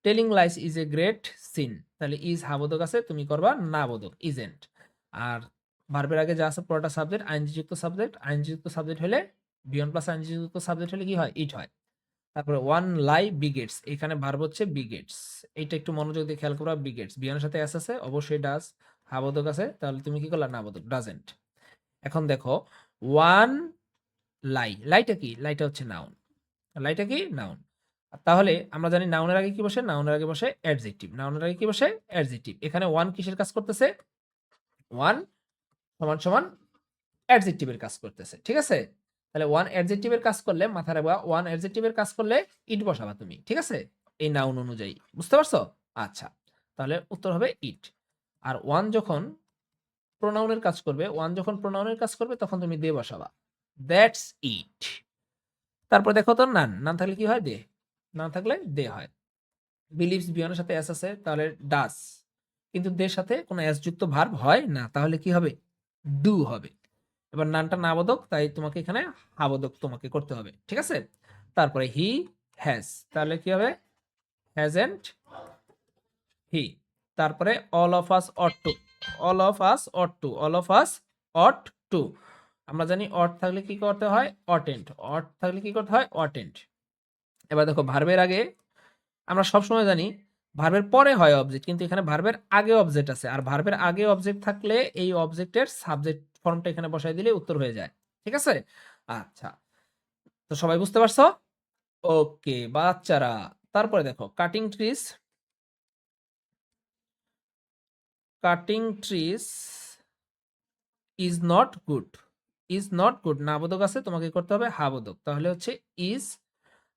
telling lines is a great sin, তাহলে ইজ হাবোধক আছে, তুমি করবা নাবোধক ইজেন্ট। আর ভার্বের আগে যা আছে পুরোটা সাবজেক্ট, আইএনজি যুক্ত সাবজেক্ট, আইএনজি যুক্ত সাবজেক্ট হলে বিয়ন প্লাস আইএনজি যুক্ত সাবজেক্ট হলে কি হয়? ইট হয়। তারপরে ওয়ান লাই বিগেটস, এখানে ভার্ব হচ্ছে বিগেটস, এইটা একটু মনোযোগ দিয়ে খেয়াল করবা। বিগেটস বিয়নের সাথে এস আছে, অবশ্যই ডাজ, হাবোধক আছে, তাহলে তুমি কি করলা? নাবোধক ডাজেন্ট। এখন দেখো ওয়ান লাই, লাইটা কি? লাইটা হচ্ছে নাউন, লাইটা কি? নাউন। তাহলে আমরা জানি নাউনের আগে কি বসে? নাউনের আগে বসে অ্যাডজেক্টিভ। নাউনের আগে কি বসে? অ্যাডজেক্টিভ। এখানে ওয়ান কিসের কাজ করতেছে? ওয়ান সমান সমান অ্যাডজেক্টিভের কাজ করতেছে। ঠিক আছে? তাহলে ওয়ান অ্যাডজেক্টিভের কাজ করলে মাথায় রাখবা, ওয়ান অ্যাডজেক্টিভের কাজ করলে ইট বসাবা তুমি। ঠিক আছে? এই নাউন অনুযায়ী। বুঝতে পারছো? আচ্ছা। তাহলে উত্তর হবে ইট। আর ওয়ান যখন প্রোনাউনের কাজ করবে, ওয়ান যখন প্রোনাউনের কাজ করবে তখন তুমি দে বসাবা। That's it. তারপর দেখো তো নান, নান থাকলে কি হয়? দে। না থাকলে দে হয়। বিলিভস বিয়নের সাথে এস আছে, তাহলে ডাস, কিন্তু দের সাথে কোনো এস যুক্ত ভার্ব হয় না, তাহলে কি হবে? ডু হবে। এবার নানটা নাবোধক, তাই তোমাকে এখানে হাবোধক তোমাকে করতে হবে। ঠিক আছে? তারপরে হি হ্যাজ, তাহলে কি হবে? Hasn't he. তারপরে all of us ought to, all of us ought to, all of us ought to, আমরা জানি অট থাকলে কি করতে হয়? অটেন্ট, অট থাকলে কি করতে হয়? অটেন্ট। এবার দেখো ভার্বের আগে আমরা সবসময় জানি ভার্বের পরে হয় অবজেক্ট, কিন্তু এখানে ভার্বের আগে অবজেক্ট আছে, আর ভার্বের আগে অবজেক্ট থাকলে এই অবজেক্টের সাবজেক্ট ফর্মটা এখানে বসাই দিলে উত্তর হয়ে যায়। ঠিক আছে? আচ্ছা, তো সবাই বুঝতে পারছো? ওকে বাচ্চারা, তারপরে দেখো cutting trees, cutting trees is not good, is not good নাবোধক আছে, তোমাকে করতে হবে হাবোধক, তাহলে হচ্ছে ইজ।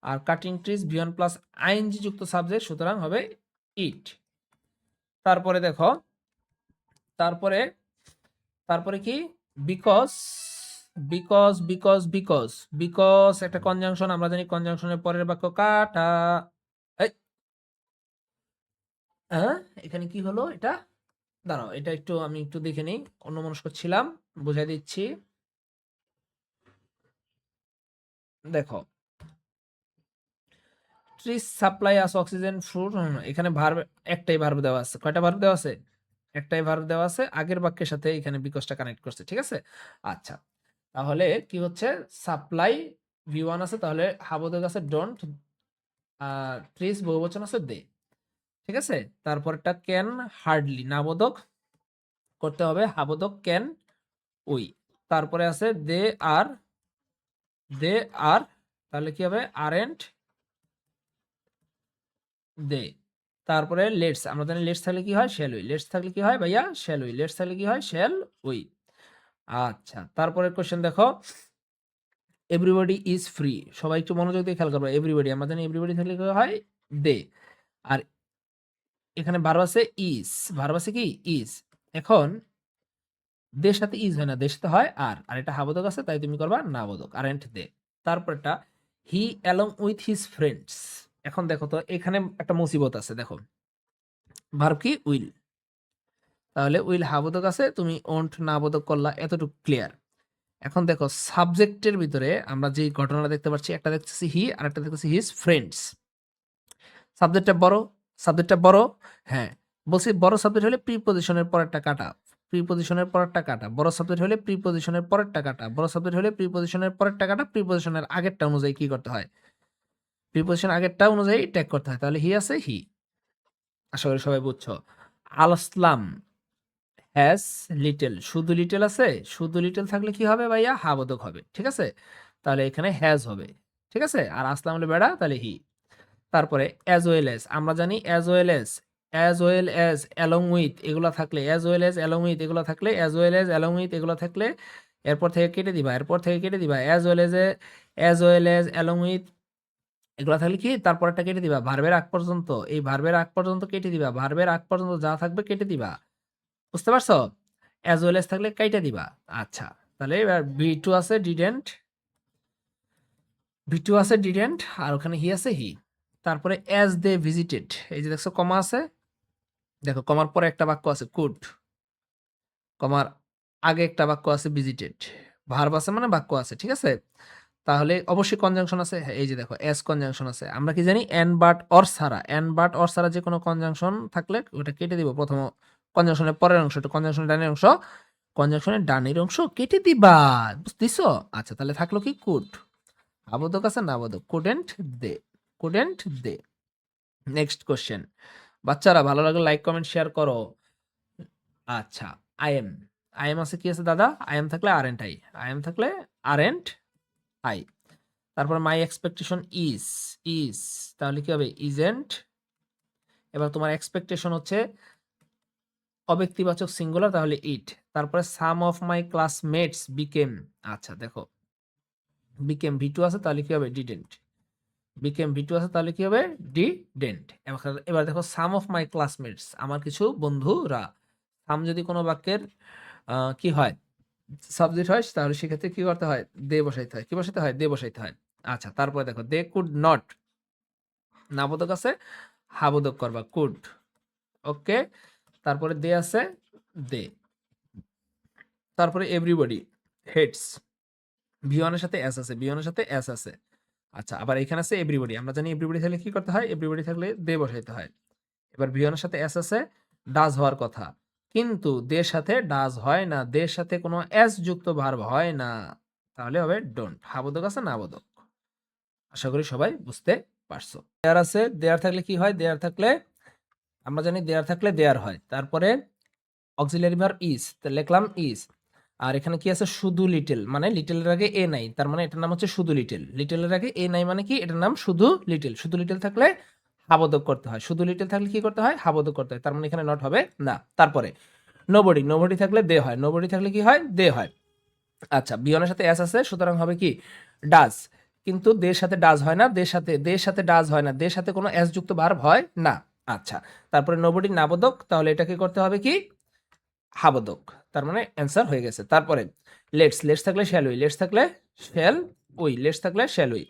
আর cutting trees V one plus ING যুক্ত সাবজেক্ট, সুতরাং হবে ইট। তারপরে দেখো, তারপরে তারপরে কি? Because, because because because, because একটা কনজাংশন, আমরা জানি কনজাংশনের পরের বাক্য কাটা। এই, হ্যাঁ এখানে কি হলো? এটা দাঁড়াও, এটা একটু আমি একটু দেখে নিই, অন্যমনস্ক ছিলাম, বুঝাই দিচ্ছি। দেখো ট্রিজ সাপ্লাই আস অক্সিজেন ফ্রুট, এখানে ভার্ব একটাই ভার্ব দেওয়া আছে। কয়টা ভার্ব দেওয়া আছে? একটাই ভার্ব দেওয়া আছে, আগের বাক্যের সাথে এখানে বিকজটা কানেক্ট করছে। ঠিক আছে? আচ্ছা, তাহলে কি হচ্ছে? সাপ্লাই ভি ওয়ান আছে, তাহলে হাবোধক আছে ডোন্ট, ট্রিজ বহুবচন আছে দে। ঠিক আছে? তারপরটা ক্যান হার্ডলি নাবোধক, করতে হবে হাবোধক ক্যান উই। তারপরে আছে দে আর, দে আর, তাহলে কি হবে? Aren't they. তারপরে লেটস, আমরা জানি লেটস থাকলে কি হয়? Shall we. লেটস থাকলে কি হয় ভাইয়া? Shall we. লেটস থাকলে কি হয়? Shall we. আচ্ছা, তারপরের কোশ্চেন দেখো, এভরিবডি ইজ ফ্রি, সবাই একটু মনোযোগ দিয়ে খেয়াল করবে। এভরিবডি, আমরা জানি এভরিবডি থাকলে কি হয়? দে। আর এখানে ভার্ব আছে ইজ, ভার্ব আছে কি? ইজ। এখন দের সাথে ইজ হয় না, দের সাথে হয় আর, আর এটা হাবোধক আছে, তাই তুমি করবা নাবোধক আরেন্ট দে। তারপরটা he along with his friends. এখন দেখো তো এখানে একটা মুসিবত আছে, দেখো ভার্ব কি? উইল, তাহলে উইল হাবোধক আছে, তুমি ওন্ট নাবোধক করলা, এতটুকু ক্লিয়ার। এখন দেখো সাবজেক্টের ভিতরে আমরা যে ঘটনাটা দেখতে পাচ্ছি, একটা দেখতেছি হি আর একটা দেখতেছি হিজ ফ্রেন্ডস। সাবজেক্টটা বড়, সাবজেক্টটা বড়, হ্যাঁ, বলছি বড় সাবজেক্ট হলে প্রিপজিশনের পরেরটা কাটা, প্রিপজিশনের পরেরটা কাটা। বড় সাবজেক্ট হলে প্রিপজিশনের পরেরটা কাটা, বড় সাবজেক্ট হলে প্রিপজিশনের পরেরটা কাটা, প্রিপজিশনের আগেরটা অনুযায়ী কি করতে হয়? প্রিপজিশন আগেরটা অনুযায়ী ট্যাগ করতে হয়। তাহলে হি আছে হি। আশা করি সবাই বুঝছো। আল-আসলাম হ্যাজ লিটল, শুধু লিটল আছে? শুধু লিটল থাকলে কি হবে ভাইয়া? হা বোধক হবে। ঠিক আছে? তাহলে এখানে হ্যাজ হবে। ঠিক আছে? আর আসলাম হলে বেড়া, তাহলে হি। তারপরে অ্যাজ ওয়েল অ্যাজ, আমরা জানি as well as, as well as, along with এগুলা থাকলে, as well as, along with এগুলা থাকলে, as well as, along with এগুলা থাকলে এরপর থেকে কেটে দিবা, এরপর থেকে কেটে দিবা। As well as a, as well as, along with এগুলা থাকলে কি তারপরেরটা কেটে দিবা। ভার্বের আগ পর্যন্ত, এই ভার্বের আগ পর্যন্ত কেটে দিবা। ভার্বের আগ পর্যন্ত যা থাকবে কেটে দিবা। বুঝতে পারছো? অ্যাজ ওয়েল অ্যাজ থাকলে কাইটা দিবা। আচ্ছা, তাহলে এবার ভি2 আছে ডিডেন্ট, ভি2 আছে ডিডেন্ট, আর ওখানে হি আছে হি। তারপরে অ্যাজ দে ভিজিটেড, এই যে দেখছো কমা আছে, দেখো কমার পরে একটা বাক্য আছে কুড, কমার আগে একটা বাক্য আছে ভিজিটেড, ভার্ব আছে মানে বাক্য আছে। ঠিক আছে? তাহলে অবশ্যই কনজাংশন আছে। হ্যাঁ, এই যে দেখো এস কনজাংশন আছে। আমরা কি জানি এন বাট অর সারা, এন বাট অর সারা যে কোনো কনজাংশন থাকলে ওটা কেটে দিব। প্রথম কনজাংশনের পরের অংশটা, কনজাংশনের ডানের অংশ, কনজাংশনের ডানের অংশ কেটে দিবা। বুঝতেছো? আচ্ছা, তাহলে থাকলো কি কুড, আবোধক আছে না আবোধক, couldn't they, couldn't they. Next question. বাচ্চারা ভালো লাগলে লাইক কমেন্ট শেয়ার করো। আচ্ছা, আই এম, আই এম আছে কি আছে দাদা? আই এম থাকলে আরেন্ট আই, আই এম থাকলে আরেন্ট আই। তারপর মাই এক্সপেকটেশন ইজ, ইজ তাহলে কি হবে? ইজেন্ট। এবার তোমার এক্সপেকটেশন হচ্ছে অব্যক্তিবাচক সিঙ্গুলার, তাহলে ইট। তারপরে সাম অফ মাই ক্লাসমেটস বিকেম, আচ্ছা দেখো বিকেম ভি2 আছে তাহলে কি হবে? ডিডেন্ট। বিকেম ভি2 আছে তাহলে কি হবে? ডিডেন্ট। এবার দেখো সাম অফ মাই ক্লাসমেটস, আমার কিছু বন্ধুরা। সাম যদি কোনো বাক্যের কি হয়? সাবজেক্ট হয়, তাহলে সেক্ষেত্রে কি করতে হয়? দে বসাইতে হয়। কি বসাইতে হয়? দে বসাইতে হয়। আচ্ছা, তারপরে দেখো দে কুড নট, নাবোধক আছে, হাবোধক করবা কুড। ওকে, তারপরে দে আছে দে। তারপরে এভরিবডি হেটস, ভি1 এর সাথে এস আছে, ভি1 এর সাথে এস আছে। আচ্ছা, আবার এখানে আছে এভরিবডি, আমরা জানি এভরিবডি থাকলে কি করতে হয়? এভরিবডি থাকলে দে বসাইতে হয়। এবার ভি1 এর সাথে এস আছে, ডাজ হওয়ার কথা, কিন্তু দের সাথে ডাজ হয় না, দের সাথে কোনো এস যুক্ত ভার্ব হয় না, তাহলে হবে ডোন্ট। হাবোধক আছে না আবোধক? আশা করি সবাই বুঝতে পারছো। দেয়ার আছে, দেয়ার থাকলে কি হয়? দেয়ার থাকলে আমরা জানি দেয়ার থাকলে দেয়ার হয়। তারপরে অক্সিলারি ভার্ব ইজ, তো লিখলাম ইজ। আর এখানে কি আছে? শুধু লিটল, মানে লিটলের আগে এ নাই, তার মানে এটার নাম হচ্ছে শুধু লিটল। লিটলের আগে এ নাই মানে কি? এটার নাম শুধু লিটল। শুধু লিটল থাকলে হাবোধক করতে হয়। শুধু লিটল থাকলে কি করতে হয়? হাবোধক করতে হয়। তার মানে এখানে নট হবে না। তারপরে নোবডি, নোবডি থাকলে দে হয়, নোবডি থাকলে কি হয়? দে হয়। আচ্ছা, বিয়নের সাথে এস আছে, সুতরাং হবে কি? ডাজ। কিন্তু দের সাথে ডাজ হয় না, দের সাথে ডাজ হয় না, দের সাথে কোনো এস যুক্ত ভার্ব হয় না। আচ্ছা, তারপরে নোবডি নাবোধক, তাহলে এটাকে করতে হবে কি? হাবোধক। তার মানে অ্যান্সার হয়ে গেছে। তারপরে লেটস, লেটস থাকলে শ্যাল উই, লেটস থাকলে শ্যাল উই, লেটস থাকলে shall we.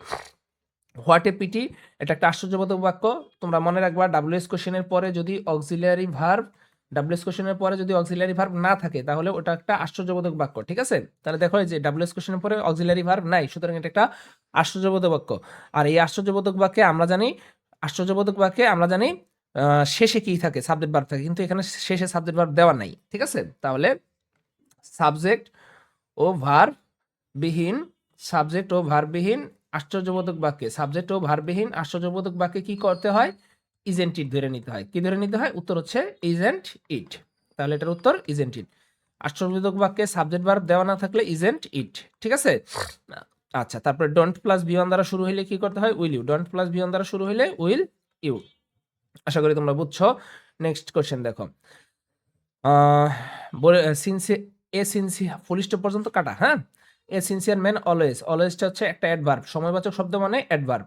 What a pity, এটা একটা আশ্চর্যবোধক বাক্য। তোমরা মনে রাখবা ডাব্লিউএস কোশ্চেনের পরে যদি অক্সিলিয়ারি ভার্ব, ডাব্লিউএস কোশ্চেনের পরে যদি অক্সিলিয়ারি ভার্ব না থাকে তাহলে ওটা একটা আশ্চর্যবোধক বাক্য। ঠিক আছে? তাহলে দেখো এই যে ডাব্লিউএস কোশ্চেনের পরে অক্সিলিয়ারি ভার্ব নাই, সুতরাং এটা একটা আশ্চর্যবোধক বাক্য। আর এই আশ্চর্যবোধক বাক্যে আমরা জানি, আশ্চর্যবোধক বাক্যে আমরা জানি শেষে কি থাকে? সাবজেক্ট ভার্ব থাকে, কিন্তু এখানে শেষে সাবজেক্ট ভার্ব দেওয়া নাই। ঠিক আছে? তাহলে সাবজেক্ট ও ভার্ব বিহীন, সাবজেক্ট ও ভার্ববিহীন আশ্চর্যবোধক বাক্যে, সাবজেক্ট ও ভার্ববিহীন আশ্চর্যবোধক বাক্যে কি করতে হয়? ইজেন্ট ইট ধরে নিতে হয়। কি ধরে নিতে হয়? উত্তর হচ্ছে ইজেন্ট ইট। তাহলে এটার উত্তর ইজেন্ট ইট। আশ্চর্যবোধক বাক্যে সাবজেক্ট ভার্ব দেওয়া না থাকলে ইজেন্ট ইট। ঠিক আছে? আচ্ছা, তারপরে ডোন্ট প্লাস বি1 দ্বারা শুরু হইলে কি করতে হয়? Will you. Don't plus V one দ্বারা শুরু হইলে উইল ইউ। আশা করি তোমরা বুঝছো। নেক্সট কোশ্চেন দেখো। ফুল স্টপ পর্যন্ত কাটা। হ্যাঁ, এ সিনসিয়ার ম্যান অলওয়েজ, অলওয়েজটা হচ্ছে একটা অ্যাডভার্ব, সময়বাচক শব্দ মানে অ্যাডভার্ব।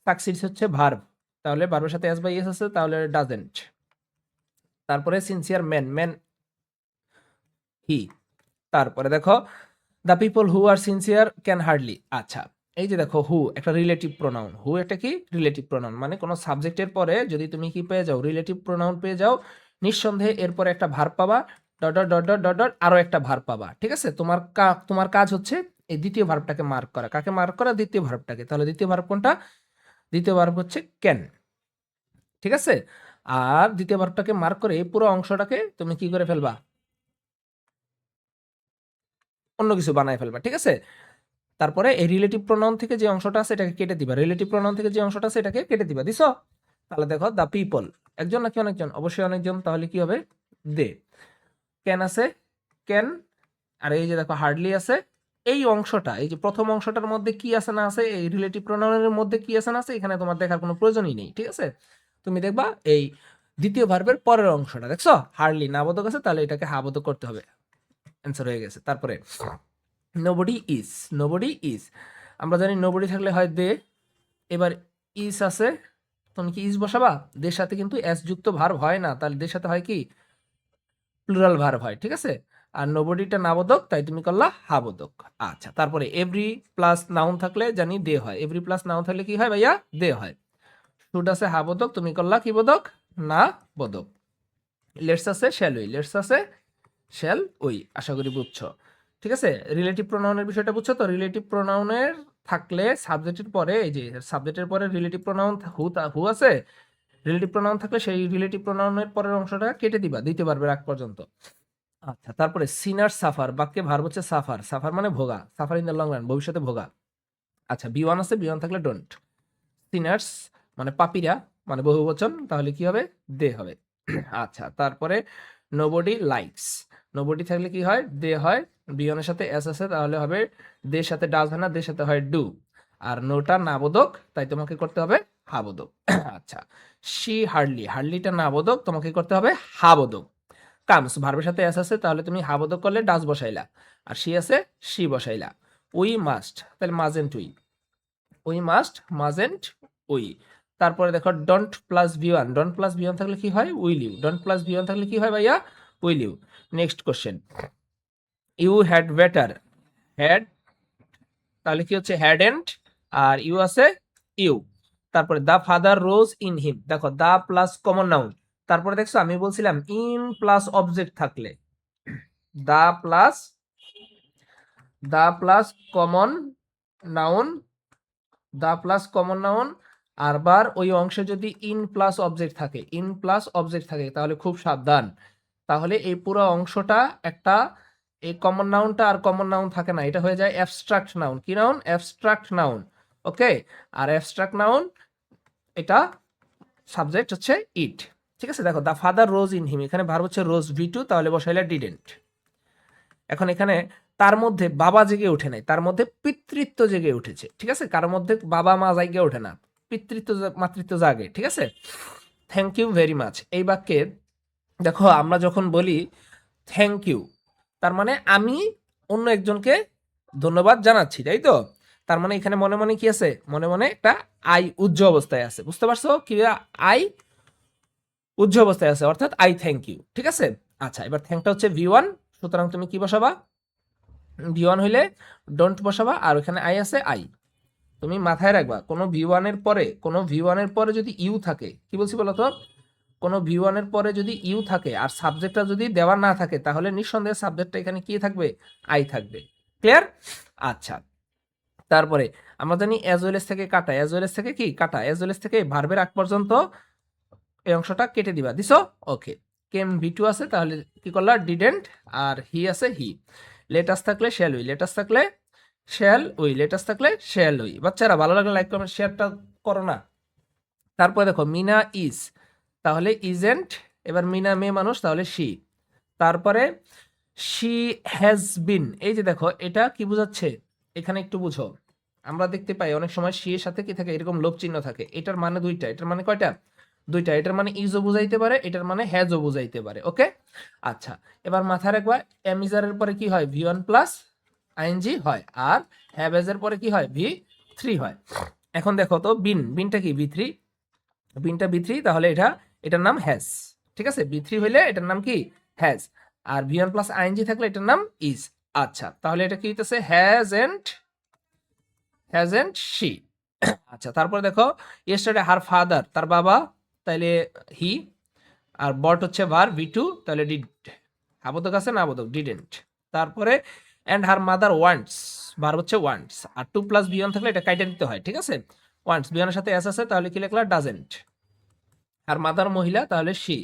সাকসিডস হচ্ছে ভার্ব, তাহলে ভার্বের সাথে এস বাই এস আছে, তাহলে ডাজেন্ট। তারপরে সিনসিয়ার ম্যান, ম্যান হি। তারপরে দেখো the people who are sincere can hardly. আচ্ছা, এই যে দেখো হু একটা রিলেটিভ প্রোনাউন, হু একটা কি? রিলেটিভ প্রোনাউন, মানে কোনো সাবজেক্টের পরে যদি তুমি কি পেয়ে যাও? রিলেটিভ প্রোনাউন পেয়ে যাও, নিঃসন্দেহে এরপরে একটা ভার্ব পাবা, dot dot dot dot dot dot আরো একটা ভার্ব পাবা। ঠিক আছে? তোমার কাজ হচ্ছে এই দ্বিতীয় ভার্বটাকে মার্ক করা। কাকে মার্ক করা? দ্বিতীয় ভার্বটাকে। তাহলে দ্বিতীয় ভার্ব কোনটা? দ্বিতীয় ভার্ব হচ্ছে ক্যান। ঠিক আছে? আর দ্বিতীয় ভার্বটাকে মার্ক করে এই পুরো অংশটাকে তুমি কি করে ফেলবা, অন্য কিছু বানায় ফেলবা, ঠিক আছে। তারপরে এই রিলেটিভ প্রোনাউন থেকে যে অংশটা আছে এটাকে কেটে দিবা, রিলেটিভ প্রোনাউন থেকে যে অংশটা আছে এটাকে কেটে দিবা, দিছো। তাহলে দেখো দ্য পিপল, একজন নাকি অনেকজন, অবশ্যই অনেকজন, তাহলে কি হবে দে। ক্যান আছে, ক্যান, আর এই যে দেখো হার্ডলি আছে। এই অংশটা, এই যে প্রথম অংশটার মধ্যে কি আছে না আছে, এই রিলেটিভ প্রোনাউনের মধ্যে কি আছে না আছে, এখানে তোমার দেখার কোনো প্রয়োজনই নেই, ঠিক আছে। তুমি দেখবা এই দ্বিতীয় ভার্বের পরের অংশটা, দেখছো হার্ডলি নাবোধক আছে, তাহলে এটাকে হাবোধক করতে হবে, অ্যান্সার হয়ে গেছে। তারপরে নোবডি ইজ, নোবডি ইজ, আমরা জানি নোবডি থাকলে হয় দে, এবার ইজ আছে, তুমি কি ইজ বসাবা, দের সাথে কিন্তু এস যুক্ত ভার্ব হয় না, তাহলে দের সাথে হয় কি প্লুরাল ভার্ব হয়, ঠিক আছে। আর নোবডিটা নাবোধক, তাই তুমি করলা হাবোধক। আচ্ছা, তারপরে এভরি প্লাস নাউন থাকলে জানি দে হয়, এভরি প্লাস নাউন থাকলে কি হয় ভাইয়া, দে হয়। শুড আছে হাবোধক, তুমি করলা কি বোধক, না বোধক। লেটস আছে শ্যাল উই, লেটস আছে শ্যাল উই, আশা করি বুঝছো, ঠিক আছে। রিলেটিভ প্রোনাউনের বিষয়টা বুঝছো তো, রিলেটিভ প্রোনাউনের থাকলে সাবজেক্টের পরে, এই যে সাবজেক্টের পরে রিলেটিভ প্রোনাউন হু আছে, রিলেটিভ প্রোনাউন থাকলে সেই রিলেটিভ প্রোনাউনের পরের অংশটা কেটে দিবা দ্বিতীয় ভার্বের আগ পর্যন্ত। আচ্ছা, তারপরে সিনার সাফার, বাক্যে ভার্ব হচ্ছে সাফার, সাফার মানে ভোগা, suffer in the long run, ভবিষ্যতে ভোগা। আচ্ছা, বি ওয়ান আছে, বি ওয়ান থাকলে ডোন্ট। সিনার্স মানে পাপীরা, মানে বহুবচন, তাহলে কি হবে দে হবে। আচ্ছা, তারপরে নোবডি লাইকস, নোবডি থাকলে কি হয় দে হয়, বি ওয়ানের সাথে এস আছে, তাহলে হবে দের সাথে ডাজ হয় না, দের সাথে হয় ডু। আর নোটা নাবোধক, তাই তোমাকে করতে হবে হাবোধক। আচ্ছা, শি হার্ডলি, হার্ডলিটা নাবোধক, তোমাকে করতে হবে হাবোধক। কামস ভার্বের সাথে এস আছে, তাহলে তুমি হাবোধক করলে ডাজ বসাইলা, আর শি আছে শি বসাইলা। উই মাস্ট, তাহলে mustn't we, we must mustn't we. তারপরে দেখো don't plus V one, don't plus V one থাকলে কি হয় will you, don't plus V one থাকলে কি হয় ভাইয়া will you. Next question, you had better, had তাহলে কি হচ্ছে হ্যাডেন্ট, আর ইউ আছে ইউ। তারপরে the father rose in him, দেখো দা প্লাস কমন নাউন, তারপরে দেখছো আমি বলছিলাম ইন প্লাস অবজেক্ট থাকলে, the plus, the plus common noun, the plus common noun, আরবার ওই অংশে যদি ইন প্লাস অবজেক্ট থাকে, ইন প্লাস অবজেক্ট থাকে, তাহলে খুব সাবধান, তাহলে এই পুরো অংশটা একটা, এই কমন নাউনটা আর কমন নাউন থাকে না, এটা হয়ে যায় অ্যাবস্ট্রাক্ট নাউন। কি নাউন, অ্যাবস্ট্রাক্ট নাউন, ওকে। আর অ্যাবস্ট্রাক্ট নাউন এটা সাবজেক্ট হচ্ছে ইট, ঠিক আছে। দেখো the father rose in him, এখানে ভার্ব হচ্ছে রোজ ভি টু, তাহলে বসাইলে ডিডেন্ট। এখন এখানে তার মধ্যে বাবা জেগে ওঠে নাই, তার মধ্যে পিতৃত্ব জেগে উঠেছে, ঠিক আছে। কারোর মধ্যে বাবা মা জাগে ওঠে না, পিতৃত্ব মাতৃত্ব জাগে, ঠিক আছে। থ্যাংক ইউ ভেরি মাচ, এই বাক্যে দেখো আমরা যখন বলি থ্যাংক ইউ, তার মানে আমি অন্য একজনকে ধন্যবাদ জানাচ্ছি, তাই তো। তার মানে এখানে মনে মনে কি আছে, মনে মনে একটা আই উজ্জ অবস্থায় আছে, বুঝতে পারছো কি, আই উজ্জ অবস্থায় আছে, অর্থাৎ আই থ্যাংক ইউ, ঠিক আছে। আচ্ছা, এবার থ্যাংকটা হচ্ছে ভি ওয়ান, সুতরাং তুমি কি বসাবা, ভি ওয়ান হইলে ডোন্ট বসাবা, আর ওখানে আই আছে আই। তুমি মাথায় রাখবা কোনো ভি ওয়ানের পরে, কোনো ভি ওয়ানের পরে যদি ইউ থাকে, কি বলছি বলো তো, কোনো ভি ওয়ানের পরে যদি ইউ থাকে আর সাবজেক্টটা যদি দেওয়া না থাকে, তাহলে নিঃসন্দেহে সাবজেক্টটা এখানে কি থাকবে, আই থাকবে। ক্লিয়ার? আচ্ছা, তারপরে আমরা জানি অ্যাজ ওয়েল এস থেকে কাটা, অ্যাজ ওয়েল এস থেকে কি কাটা, অ্যাজ ওয়েল এস থেকে ভার্বের আগ পর্যন্ত এই অংশটা কেটে দিবা, দিছো, ওকে। কেম ভি টু আছে, তাহলে কি করলা ডিডেন্ট, আর হি আছে হি। লেটাস থাকলে শ্যাল উই, লেটাস থাকলে শ্যাল উই, লেটাস থাকলে শ্যাল উই। বাচ্চারা ভালো লাগলে লাইক কমেন্ট শেয়ারটা করো না। তারপরে দেখো মিনা ইজ, তাহলে ইজেন্ট, এবার মিনা মেয়ে মানুষ, তাহলে শি। তারপরে শি হ্যাজ বিন, এই যে দেখো এটা কি বোঝাচ্ছে, এখানে একটু বুঝো। আমরা দেখতে পাই অনেক সময় শি এর সাথে কি থাকে, এরকম লোভ চিহ্ন থাকে, এটার মানে দুইটা, এটার মানে কয়টা, দুইটা। এটার মানে ইজও বুঝাইতে পারে, এটার মানে হ্যাজও বুঝাইতে পারে, ওকে। আচ্ছা, এবার মাথায় রাখবা এমিজারের পরে কি হয়, ভি ওয়ান প্লাস আইএনজি হয়, আর হ্যাভেজের পরে কি হয়, ভি থ্রি হয়। এখন দেখো তো বিন, বিনটা কি ভি থ্রি, বিনটা বি থ্রি, তাহলে এটা, এটার নাম হ্যাজ, ঠিক আছে। বি থ্রি হইলে এটার নাম কি হ্যাজ, আর ভি ওয়ান প্লাস আইএনজি থাকলে এটার নাম ইজ। আচ্ছা, তাহলে এটা কি হইতেছে হ্যাজ এন্ড শি। আচ্ছা, তারপরে দেখো ইয়েস্টারডে হার ফাদার, তার বাবা, তাইলে হি, আর বট হচ্ছে ভার ভি টু, তাহলে ডিড, আবোধক আছে না আবোধক ডিডেন্ট। তারপরে অ্যান্ড হার মাদার ওয়ান্টস, ভার হচ্ছে ওয়ান্টস, আর টু প্লাস বি ওয়ান থাকলে এটা কাইটে দিতে হয়, ঠিক আছে। ওয়ান্টস বি ওয়ানের সাথে এস আছে, তাহলে কি লিখলা ডাজেন্ট। আর মাদার মহিলা তাহলে শি,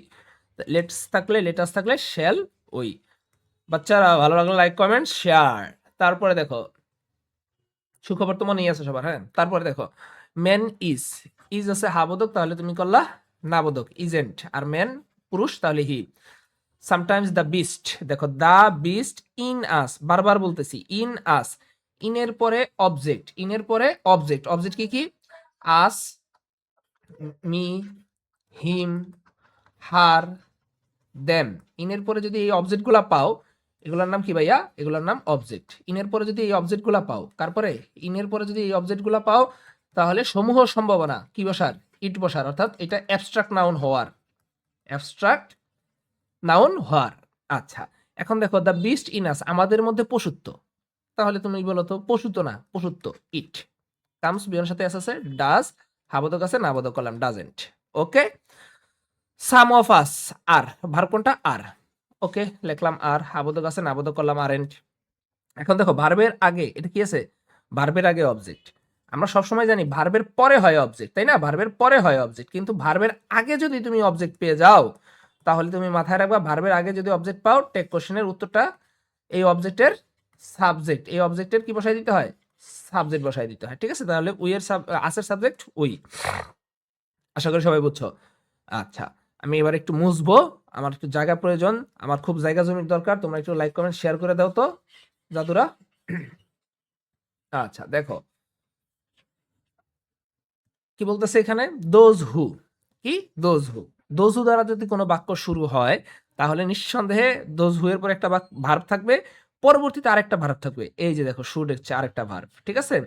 লেটস থাকলে লেটাস থাকলে শ্যাল ওই। বাচ্চারা ভালো লাগলে লাইক কমেন্ট শেয়ার। তারপরে দেখো সুখবর তো মনেই আছে সবার, হ্যাঁ। তারপরে দেখো ম্যান ইজ, ইজ আছে হাবোধক, তাহলে তুমি করলা নাবোধক ইজেন্ট, আর ম্যান পুরুষ তাহলে হি। সামটাইমস দ্য বিস্ট, দেখো দ্য বিস্ট ইন আস, বারবার বলতেছি ইন আস, ইনের পরে অবজেক্ট, ইনের পরে অবজেক্ট, অবজেক্ট কি কি, আস, মি, হিম, হার, দেম। ইনের পরে যদি এই অবজেক্টগুলা পাও, এগুলোর নাম কি ভাইয়া, এগুলোর নাম অবজেক্ট। ইনের পরে যদি এই অবজেক্টগুলা পাও, তারপরে ইনের পরে যদি এই অবজেক্টগুলা পাও, তাহলে সমূহ সম্ভাবনা কি বসার, ইট বসার, অর্থাৎ এটা অ্যাবস্ট্রাক্ট নাউন হওয়ার, অ্যাবস্ট্রাক্ট নাউন হওয়ার। আচ্ছা, এখন দেখো দ্য বিস্ট ইন আস, আমাদের মধ্যে পশুত্ব, তাহলে তুমি বলো তো পশুত্ব না পশুত্ব, ইট কামস বিয়নের সাথে আছে ডাজ, হাবোধক আছে নাবোধক করলাম doesn't. Okay, some of us, আর ভার কোনটা, আর। ওকে, লিখলাম আর, হাবোধক আছে নাবোধক করলাম আরেন্ট। এখন দেখো ভার্বের আগে এটা কি আছে, ভার্বের আগে অবজেক্ট। আমরা সবসময় জানি ভার্বের পরে হয় অবজেক্ট, তাই না, ভার্বের পরে হয় অবজেক্ট, কিন্তু ভার্বের আগে যদি তুমি অবজেক্ট পেয়ে যাও, তাহলে তুমি মাথায় রাখবা ভার্বের আগে যদি অবজেক্ট পাও, টেক কোশ্চেনের উত্তরটা এই অবজেক্টের সাবজেক্ট, এই অবজেক্টের কি বসাই দিতে হয়, সাবজেক্ট বসাই দিতে হয়। ঠিক আছে, তাহলে উই এর আসের সাবজেক্ট উই। আশা করি সবাই বুঝছো। আচ্ছা, আমি এবার একটু মুছবো, আমার একটু জায়গা প্রয়োজন, আমার খুব জায়গা জমির দরকার। তোমরা একটু লাইক কমেন্ট শেয়ার করে দাও তো জাদুরা। আচ্ছা দেখো কি বলতেছে এখানে, দোজ হু, কি দোজ হু, দোজ হু দ্বারা যদি কোনো বাক্য শুরু হয়, তাহলে নিঃসন্দেহে দোজ হু এর পরে একটা ভার্ব থাকবে, পরবর্তীতে আরেকটা ভার্ব থাকবে। এই যে দেখো শুড হচ্ছে আরেকটা ভার্ব, ঠিক আছে।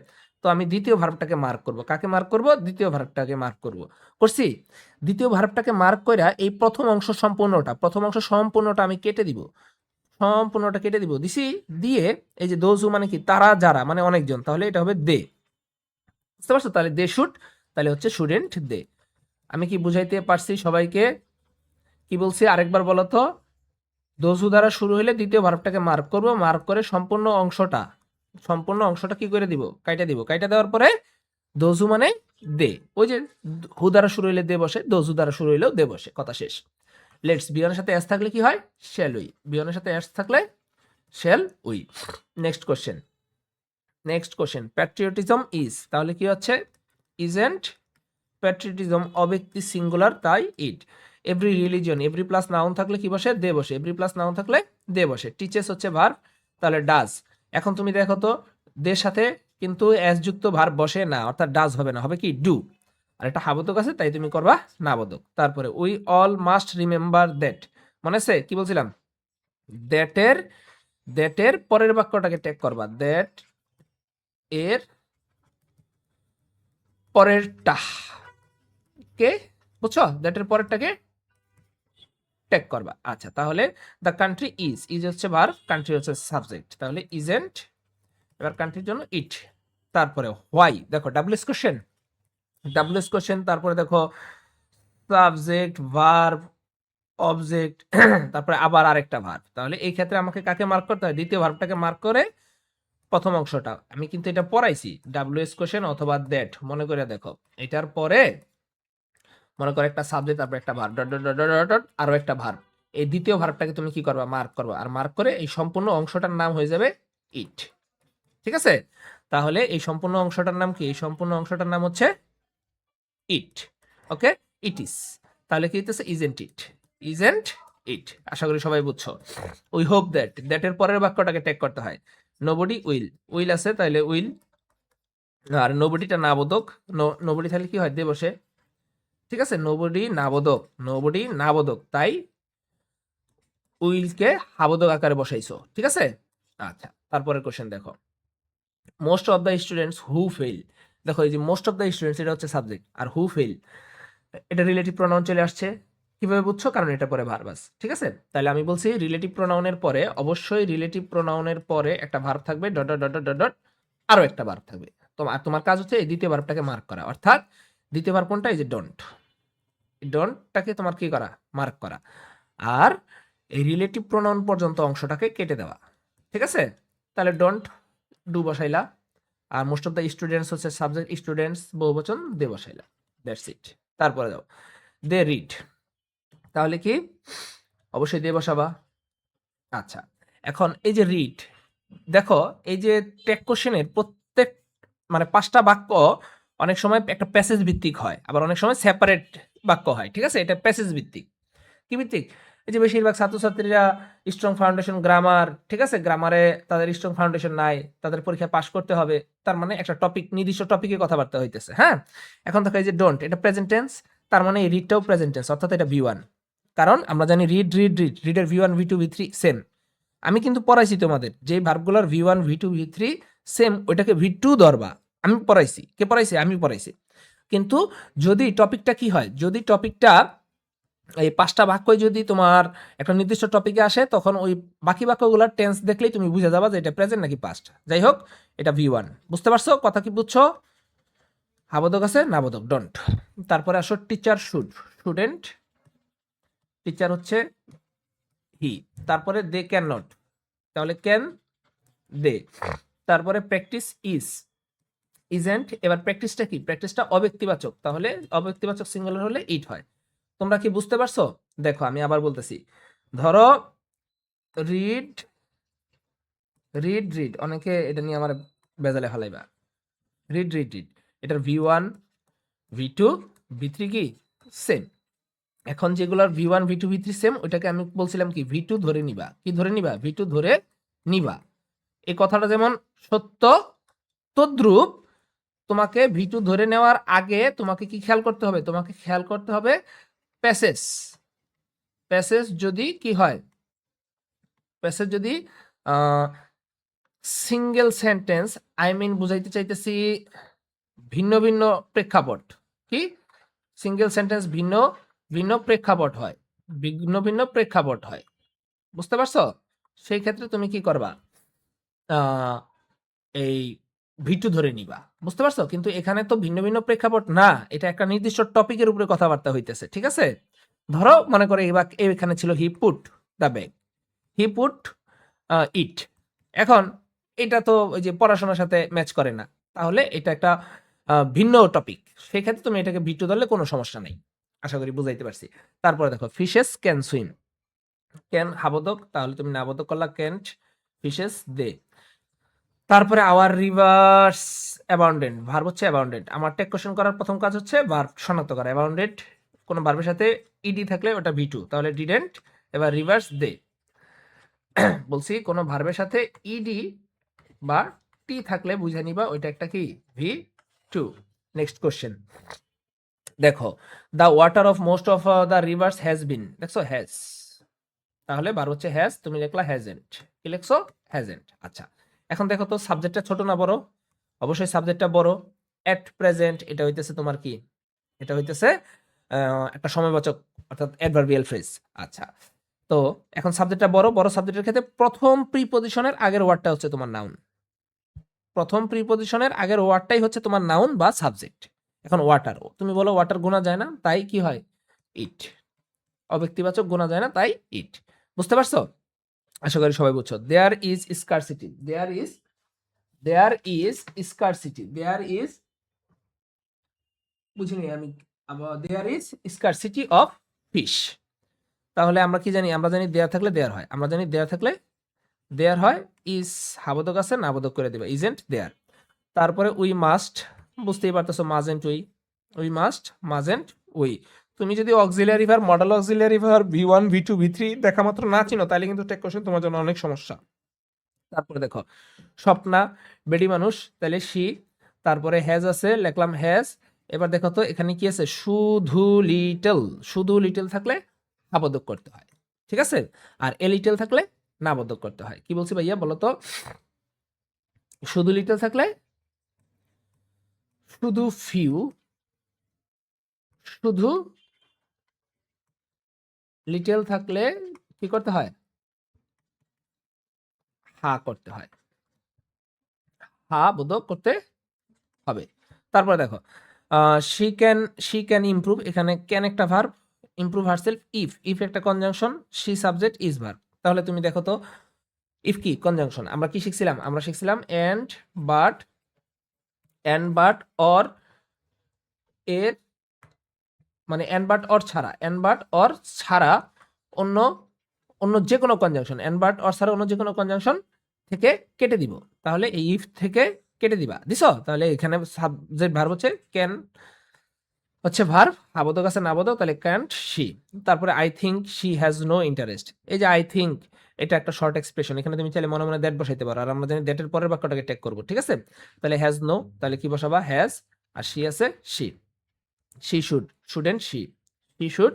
তো আমি দ্বিতীয় ভার্বটাকে মার্ক করব, কাকে মার্ক করব, দ্বিতীয় ভার্বটাকে মার্ক করব, করছি। দ্বিতীয় ভার্বটাকে মার্ক কইরা এই প্রথম অংশ সম্পূর্ণটা আমি কেটে দিব, সম্পূর্ণটা কেটে দিব, দিছি, দিয়ে এই যে দোজ হু মানে কি, তারা যারা মানে অনেকজন, তাহলে এটা হবে দে, বুঝতে পারছো, তাহলে দে শুড, তাহলে হচ্ছে স্টুডেন্ট দে। আমি কি বুঝাইতে পারছি সবাইকে, কি বলছি আরেকবার বলো তো, দোজু দ্বারা শুরু হলে দ্বিতীয় ভার্বটাকে মার্ক করব, মার্ক করে সম্পূর্ণ অংশটা কি করে দিব, কাইটা দিব, কাইটা দেওয়ার পরে দোজু মানে দে, ওই যে হু দ্বারা শুরু হইলে দে বসে, দোজু দ্বারা শুরু হইলেও দে বসে, কথা শেষ। লেটস, বিয়নের সাথে এস থাকলে কি হয়, শ্যাল উই, বিয়নের সাথে এস থাকলে shall we. Next question, patriotism is, তাহলে কি হচ্ছে, ইজেন্ট প্যাট্রিয়টিজম অব্যক্তি সিঙ্গুলার, তাই it. Every religion, every plus noun থাকলে কি বসে, দে বসে, এভরি প্লাস নাউন থাকলে দে বসে। টিচেস হচ্ছে ভার্ব, তাহলে ডাজ। এখন তুমি দেখো তো দের সাথে কিন্তু এস যুক্ত ভার্ব বসে না, অর্থাৎ ডাজ হবে না, হবে কি ডু। আর এটা হাবোধক আছে, তাই তুমি করবা নাবোধক। তারপরে we all must remember that, মনে আছে কি বলছিলাম, দ্যাটের পরের বাক্যটাকে টেক করবা, দ্যাট এর পরেরটা কে, বুঝছো, দ্যাটের পরেরটাকে টেক করবা। আচ্ছা, তাহলে দ্য কান্ট্রি ইজ হচ্ছে ভার্ব, কান্ট্রি হচ্ছে সাবজেক্ট, তাহলে ইজেন্ট, এবার কান্ট্রির জন্য ইট। তারপরে হোয়াই, দেখো ডাব্লিউএস কোশ্চেন, তারপরে দেখো সাবজেক্ট ভার্ব অবজেক্ট, তারপরে আবার আরেকটা ভার্ব। তাহলে এই ক্ষেত্রে আমাকে কাকে মার্ক করতে হয়, দ্বিতীয় ভার্বটাকে মার্ক করে প্রথম অংশটা। আমি কিন্তু এটা পড়াইছি ডাব্লিউএস কোশ্চেন অথবা দ্যাট, মনে করে দেখো, এটার পরে মনে করো একটা সাবজেক্ট, তারপর একটা verb, dot dot dot dot dot আরো একটা ভার্ব। এই দ্বিতীয় ভার্বটাকে তুমি কি করবা, মার্ক করবা, আর মার্ক করে এই সম্পূর্ণ অংশটার নাম হয়ে যাবে ইট। ঠিক আছে, তাহলে এই সম্পূর্ণ অংশটার নাম কি, এই সম্পূর্ণ অংশটার নাম হচ্ছে ইট। ওকে, ইট ইজ, তাহলে কি হইতেছে, ইজেন্ট ইট। আশা করি সবাই বুঝছো। উই হোপ দ্যাটের পরের বাক্যটাকে টেক করতে হয়, নোবডি উইল আছে, তাহলে উইল, আর নোবডিটা নাবোধক, নোবডি তাহলে কি হয়, দে বসে, ঠিক আছে, নোবডি নাবোধক, তাই উইলকে হাবোধক আকারে বসাইছো, ঠিক আছে। আচ্ছা, তারপরের কোশ্চেন দেখো, most of the students who fail, দেখো এই যে মোস্ট অফ দ্য স্টুডেন্টস এটা হচ্ছে সাবজেক্ট, আর হু ফেল এটা রিলেটিভ প্রোনাউন চলে আসছে। কিভাবে বুঝছো, কারণ এটা পরে ভার্ব আছে, ঠিক আছে। তাহলে আমি বলছি রিলেটিভ প্রোনাউনের পরে অবশ্যই রিলেটিভ প্রোনাউনের পরে একটা ভার্ব থাকবে, dot dot dot dot dot আরো একটা ভার্ব থাকবে। তোমার কাজ হচ্ছে এই দ্বিতীয় ভার্বটাকে মার্ক করা, অর্থাৎ দ্বিতীয় ভার্ব কোনটা, এই যে ডোন্টটাকে তোমার কি করা, মার্ক করা, আর এই রিলেটিভ প্রোনাউন পর্যন্ত অংশটাকে কেটে দেওয়া, ঠিক আছে। তাহলে ডোন্ট ডু বসাইলা, আর মোস্ট অফ দ্য স্টুডেন্টস হচ্ছে সাবজেক্ট, স্টুডেন্টস বহুবচন দে বসাইলা, দ্যাটস ইট। তারপরে দাও দে রিড, তাহলে কি অবশ্যই দিয়ে বসাবা। আচ্ছা, এখন এই যে রিড, দেখো এই যে টেক কোশ্চেনের প্রত্যেক মানে 5টা বাক্য অনেক সময় একটা প্যাসেজ ভিত্তিক হয়, আবার অনেক সময় সেপারেট বাক্য হয়, ঠিক আছে? এটা প্যাসেজ ভিত্তিক। কি ভিত্তিক? এই যে বেশিরভাগ ছাত্রছাত্রীরা স্ট্রং ফাউন্ডেশন গ্রামার, ঠিক আছে? গ্রামারে তাদের স্ট্রং ফাউন্ডেশন নাই, তাদের পরীক্ষায় পাস করতে হবে। তার মানে একটা টপিক, নির্দিষ্ট টপিকে কথাবার্তা হইতেছে, হ্যাঁ? এখন দেখো এই যে ডোন্ট, এটা প্রেজেন্ট টেন্স, তার মানে এই রিডটাও প্রেজেন্ট টেন্স, অর্থাৎ এটা V1। কারণ আমরা জানি রিডের V1 V2 V3 সেম। আমি কিন্তু পড়াইছি তোমাদের যে ভার্বগুলোর V1 V2 V3 সেম, ওইটাকে V2 ধরবা। আমি পড়াইছি। কে পড়াইছে? আমি পড়াইছি। কিন্তু যদি টপিকটা কি হয়, যদি টপিকটা এই 5টা বাক্যই যদি তোমার একটা নির্দিষ্ট টপিকে আসে, তখন ওই বাকি বাক্যগুলোর টেন্স দেখলেই তুমি বুঝে যাবা যে এটা প্রেজেন্ট নাকি পাস্ট। যাই হোক, এটা V1। বুঝতে পারছো? কথা কি বুঝছো? হাবোধক আছে, নাবোধক ডোন্ট। তারপরে আসো টিচার শুড, স্টুডেন্ট, টিচার হচ্ছে হি। তারপরে দে ক্যান নট, তাহলে ক্যান দে। তারপরে প্র্যাকটিস ইজ, ইজেন্ট। এবার প্র্যাকটিসটা কি? প্র্যাকটিসটা অব্যক্তিবাচক, তাহলে অব্যক্তিবাচক সিঙ্গুলার হলে ইট হয়। তোমরা কি বুঝতে পারছো? দেখো আমি আবার বলতেছি, ধরো রিড রিড, অনেকে এটা নিয়ে আমার বেজালে ফেলাইবা। রিড, এটার V1 V2 V3 কি সেম। এখন যেগুলোর V1 V2 V3 সেম, ওইটাকে আমি বলছিলাম কি V2 ধরে নিবা। কি ধরে নিবা? V2 ধরে নিবা। এই কথাটা যেমন সত্য, তদ্রূপ তোমাকে V2 ধরে নেওয়ার আগে তোমাকে কি খেয়াল করতে হবে? তোমাকে খেয়াল করতে হবে প্যাসেজ। প্যাসেজ যদি কি হয়? প্যাসেজ যদি সিঙ্গেল সেন্টেন্স, আই মিন বুঝাইতে চাইতেছি ভিন্ন ভিন্ন প্রেক্ষাপট। কি? সিঙ্গেল সেন্টেন্স ভিন্ন ভিন্ন প্রেক্ষাপট হয়, ভিন্ন ভিন্ন প্রেক্ষাপট হয়। বুঝতে পারছো? সেই ক্ষেত্রে তুমি কি করবা? আহ, এই V2 ধরে নিবা। বুঝতে পারছো? কিন্তু এখানে তো ভিন্ন ভিন্ন প্রেক্ষাপট না, এটা একটা নির্দিষ্ট টপিকের উপরে কথাবার্তা হইতেছে, ঠিক আছে? ধরো মনে করে এখানে ছিল he put the bag, he put it. এখন এটা তো ওই যে পড়াশোনার সাথে ম্যাচ করে না, তাহলে এটা একটা ভিন্ন টপিক। সেই ক্ষেত্রে তুমি এটাকে V2 ধরলে কোনো সমস্যা নেই। আশা করি বুঝাইতে পারছি। তারপরে দেখো ফিশেস ক্যান সুইম, ক্যান হাবোধক, তাহলে তুমি নাবোধক করলা ক্যান্ট, ফিশেস দে। তারপরে আওয়ার রিভার্স অ্যাবাউন্ডেন্ট, ভার্ব হচ্ছে অ্যাবাউন্ডেন্ট। আমার টেক কোশ্চেন করার প্রথম কাজ হচ্ছে ভার্ব শনাক্ত করা। অ্যাবাউন্ডেন্ট কোন ভার্বের সাথে ইডি থাকলে ওটা V2, তাহলে ডিডেন্ট। এবার রিভার্স দে, বলছি কোন ভার্বের সাথে ইডি বা টি থাকলে বুঝে নিবা ওইটা একটা কি V2। নেক্সট কোশ্চেন দেখো, the water of most of the rivers has been, দেখছো হ্যাজ, তাহলে ভার্ব হচ্ছে হ্যাজ, তুমি লিখলা হ্যাজেন্ট। কি লিখছো? হ্যাজেন্ট। আচ্ছা, এখন দেখো তো সাবজেক্টটা ছোট না বড়? অবশ্যই সাবজেক্টটা বড়। এট প্রেজেন্ট এটা হইতেছে তোমার কি? এটা হইতেছে একটা সময়বাচক, অর্থাৎ অ্যাডভার্বিয়াল ফ্রেজ। আচ্ছা, তো এখন সাবজেক্টটা বড়, বড় সাবজেক্টের ক্ষেত্রে প্রথম প্রিপজিশনের আগের ওয়ার্ডটা হচ্ছে তোমার নাউন। প্রথম প্রিপজিশনের আগের ওয়ার্ডটাই হচ্ছে তোমার নাউন বা সাবজেক্ট। এখন ওয়াটার, তুমি বলো ওয়াটার গোনা যায় না, তাই কি হয়? ইট। অব্যক্তিবাচক গোনা যায় না, তাই ইট। বুঝতে পারছো? আশা করি সবাই বুঝছো। There is scarcity, there is scarcity, there is, বুঝিনি আমি। There is scarcity of fish. তাহলে আমরা কি জানি? আমরা জানি দেয়ার থাকলে দেয়ার হয়, আমরা জানি দেয়ার থাকলে দেয়ার হয়। ইজ হাবোধক আছে, নাবোধক করে দিবা, ইজেন্ট দেয়ার। তারপরে উই মাস্ট, বুঝতেই পারতেছো মাজেন্ট we, we must mustn't we. তুমি যদি auxiliary verb, model auxiliary verb V1 V2 V3 দেখা মাত্র না চিনো, তাহলে কিন্তু টেক কোশ্চেন তোমার জন্য অনেক সমস্যা। তারপরে দেখো স্বপ্না বেডি মানুষ, তাহলে শি। তারপরে হ্যাজ আছে, লিখলাম হ্যাজ। এবার দেখো তো এখানে কি আছে? শুধু লিটল, শুধু লিটল থাকলে আবদ্ধক করতে হয়, ঠিক আছে? আর এ লিটল থাকলে না আবদ্ধক করতে হয়। কি বলছি ভাইয়া বলো তো? শুধু লিটল থাকলে, শুধু ফিউ, শুধু লিটল থাকলে কি করতে হয়? হা করতে হয়, হা বোধক করতে হবে। তারপরে দেখো শি ক্যান ইমপ্রুভ, এখানে ক্যান একটা ভার্ব, ইমপ্রুভ হারসেলফ ইফ একটা conjunction, she subject is verb. তাহলে তুমি দেখো তো ইফ কি কনজাংশন, আমরা কি শিখছিলাম? আমরা শিখছিলাম এন্ড বাট অর এর মানে এন্ড বাট অর ছাড়া, এন্ড বাট অর ছাড়া অন্য অন্য যে কোনো কনজাংশন, এন্ড বাট অর ছাড়া অন্য যে কোনো কনজাংশন থেকে কেটে দিব। তাহলে এই ইফ থেকে কেটে দিবা, দিছো? তাহলে এখানে সাবজেক্ট ভার্ব হচ্ছে ক্যান, হচ্ছে ভার্ব, আবোধক আছে নাবোধক, তাহলে ক্যান্ট শি। তারপরে I think she has no interest. এই যে আই থিঙ্ক, এটা একটা শর্ট এক্সপ্রেশন, এখানে তুমি চাইলে মনে মনে দ্যাট বসাইতে পারো, আর আমরা জানি দ্যাটের পরের বাক্যটাকে টেক করবো, ঠিক আছে? তাহলে হ্যাজ নো, তাহলে কি বসাবা? হ্যাজ, আর শি আছে she. She should, shouldn't she, she should,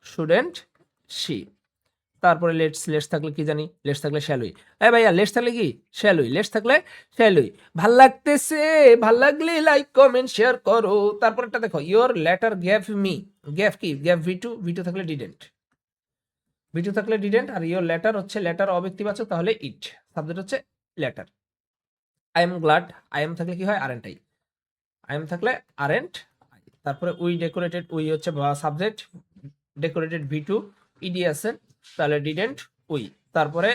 shouldn't she. তারপরে লেটস, লেটস থাকলে কি জানি? লেটস থাকলে শ্যালুই। ভাইয়া লেটস থাকলে কি? শ্যালুই। লেটস থাকলে শ্যালুই। ভাল লাগতেছে, ভাল লাগলে লাইক কমেন্ট শেয়ার করো। তারপরটা দেখো, your letter gave me, gave কি? গ্যাভ ভি2, ভি2 থাকলে ডিডেন্ট, ভি2 থাকলে ডিডেন্ট, আর ইওর লেটার হচ্ছে লেটার অব্যক্তিবাচক, তাহলে ইট, সাবজেক্ট হচ্ছে letter. I am glad, I am থাকলে কি হয়? আরেন্ট আই, আই এম থাকলে আরেন্ট আই। তারপরে উই ডেকোরেটেড, উই হচ্ছে সাবজেক্ট, ডেকোরেটেড ভি2, ইডি আছে, তাহলে ডিডেন্ট উই। তারপরে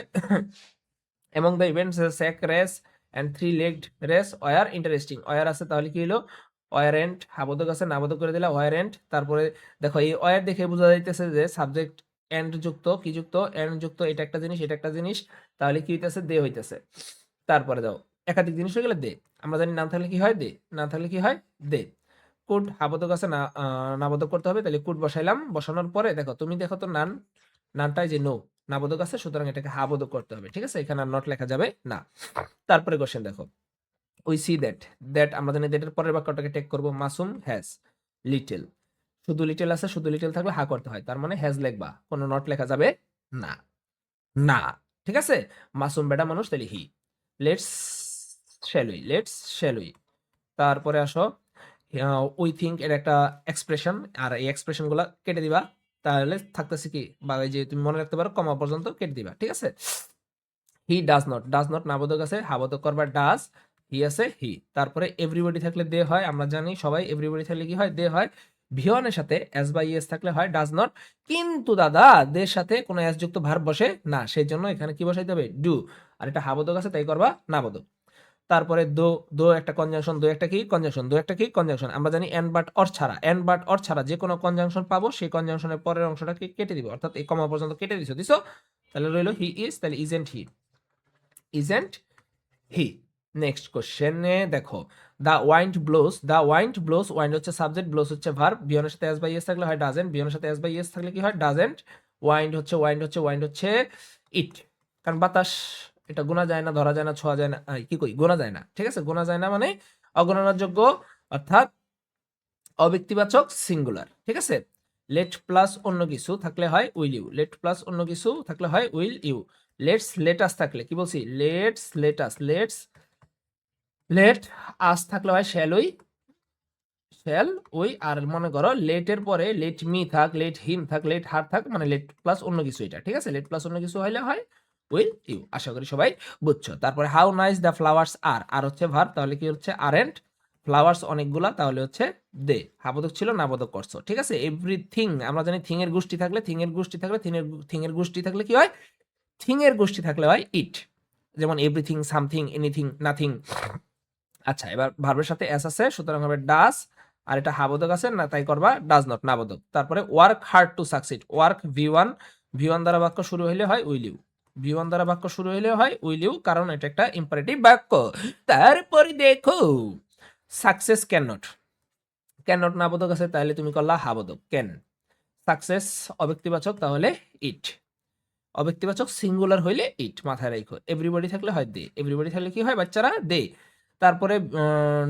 among the events sack race and three-legged race were interesting, were আছে, তাহলে কি হলো? weren't, আবোধক আছে, নাবোধক করে দিলা weren't। তারপরে দেখো এই were দেখে বোঝা যাইতেছে যে সাবজেক্ট and যুক্ত, কি যুক্ত? and যুক্ত, এটা একটা জিনিস, এটা একটা জিনিস, তাহলে কি হইতেছে? দে হইতেছে। তারপরে দাও একাধিক জিনিস হয়ে গেলে দে, আমরা জানি নাম থাকলে কি হয়? দে, না থাকলে কি হয়? দে। কুড, আবোধক আছে, না নাবোধক করতে হবে, তাহলে কুড বসাইলাম। বসানোর পরে দেখো, তুমি দেখো তো নান, নানটাই যে নো, নাবোধক আছে, সুতরাং এটাকে হাবোধক করতে হবে, ঠিক আছে? এখানে আর নট লেখা যাবে না। তারপরে কোশ্চেন দেখো, উই সি দ্যাট, দ্যাট আমরা জানি দ্যাটের পরের বাক্যটাকে টেক করব। মাসুম হ্যাজ লিটল, শুধু লিটল আছে, শুধু লিটল থাকলে হা করতে হয়, তার মানে হ্যাজ লিখবা, কোনো নট লেখা যাবে না, না, ঠিক আছে? মাসুম বেটা মানুষ, তাহলে হি। Let's শ্যালুই, let's শ্যালুই। তারপরে আসো, উই থিঙ্ক, এর একটা এক্সপ্রেশন, আর এই এক্সপ্রেশন গুলা কেটে দিবা, তাহলে থাকতেছে কি? বা এই যে তুমি মনে রাখতে পারো, কমা পর্যন্ত কেটে দিবা, ঠিক আছে? He does not, does not নাবোধক আছে, হাবোধক করবা ডাজ, হি আছে হি। তারপরে এভরিবডি থাকলে দে হয়, আমরা জানি সবাই এভরিবডি থাকলে কি হয়? দে হয়। ভিওনের সাথে এস বা ইএস থাকলে হয় ডাজ নট, কিন্তু দাদা দের সাথে কোনো এস যুক্ত ভার্ব বসে না, সেই জন্য এখানে কি বসাইতে হবে? ডু। আর এটা হাবোধক আছে, তাই করবা নাবোধক। তারপরে দো, দো একটা কনজাংশন, দো একটা কি? কনজাংশন, দো একটা কি? কনজাংশন। আমরা জানি এন্ড বাট অর ছাড়া, এন্ড বাট অর ছাড়া যে কোনো কনজাংশন পাবো, সেই কনজাংশনের পরের অংশটাকে কেটে দিব, অর্থাৎ এই কমা পর্যন্ত কেটে দিছো, দিছো, তাহলে রইলো হি ইজ, তাহলে isn't he, isn't he. Next কোশ্চেনে দেখো, the wind blows, the wind blows, wind হচ্ছে সাবজেক্ট, ব্লোস হচ্ছে ভার্ব, বিয়নের সাথে এস বাই এস থাকলে হয় ডাজেন্ট, বিয়নের সাথে এস বাই এস থাকলে কি হয়? ডাজেন্ট। ওয়াইন্ড হচ্ছে, ওয়াইন্ড হচ্ছে, ওয়াইন্ড হচ্ছে ইট, কারণ বাতাস, এটা গোনা যায় না, ধরা যায় না, ছোঁয়া যায় না, কি কই? গোনা যায় না, ঠিক আছে? গোনা যায় না মানে অগণনার যোগ্য, অর্থাৎ অব্যক্তিবাচক সিঙ্গুলার, ঠিক আছে? লেট প্লাস অন্য কিছু থাকলে হয় উইল ইউ, লেট প্লাস অন্য কিছু থাকলে হয় উইল ইউ। লেটস, লেটাস থাকলে কি বলছি? Let's, let us, let's, let us থাকলে হয় শ্যাল উই, শ্যাল উই। আর মনে করো লেটের পরে লেট মি থাক, লেট হিম থাক, লেট হার থাক, মানে লেট প্লাস অন্য কিছু, এটা ঠিক আছে? লেট প্লাস অন্য কিছু হইলে হয় উইল ইউ। আশা করি সবাই বুঝছো। তারপরে হাউ নাইস দ্য ফ্লাওয়ার্স আর, আর হচ্ছে ভার্ব, তাহলে কি হচ্ছে? আরেন্ট, ফ্লাওয়ার্স অনেকগুলা, তাহলে হচ্ছে দে, হাবোধক ছিল, নাবোধক করছো, ঠিক আছে? এভরিথিং, আমরা জানি থিং এর গোষ্ঠী থাকলে, থিং এর গোষ্ঠী থাকলে, থিং এর গোষ্ঠী থাকলে কি হয়? থিং এর গোষ্ঠী থাকলে হয় ইট, যেমন এভরিথিং, সামথিং, এনিথিং, নাথিং। আচ্ছা, এবার ভার্বের সাথে এস আছে, সুতরাং হবে ডাস, আর এটা হাবোধক আছে না, তাই করবা ডাজ নট, নাবোধক। তারপরে work hard to succeed, work V one, V one দ্বারা বাক্য শুরু হইলে হয় উইল ইউ, ভি1 দ্বারা বাক্য শুরু হইলে হয় উইল ইউ, কারণ এটা একটা ইম্পারেটিভ বাক্য। তারপরে দেখো, success can not, can not নাবোধক আছে, তাহলে তুমি করলা হাবোধক, ক্যান। সাকসেস অব্যক্তিবাচক, তাহলে ইট, অব্যক্তিবাচক সিঙ্গুলার হইলে ইট, মাথায় রাখো। এভরিবডি থাকলে হয় দে, এভরিবডি থাকলে কি হয় বাচ্চারা? দে। তারপরে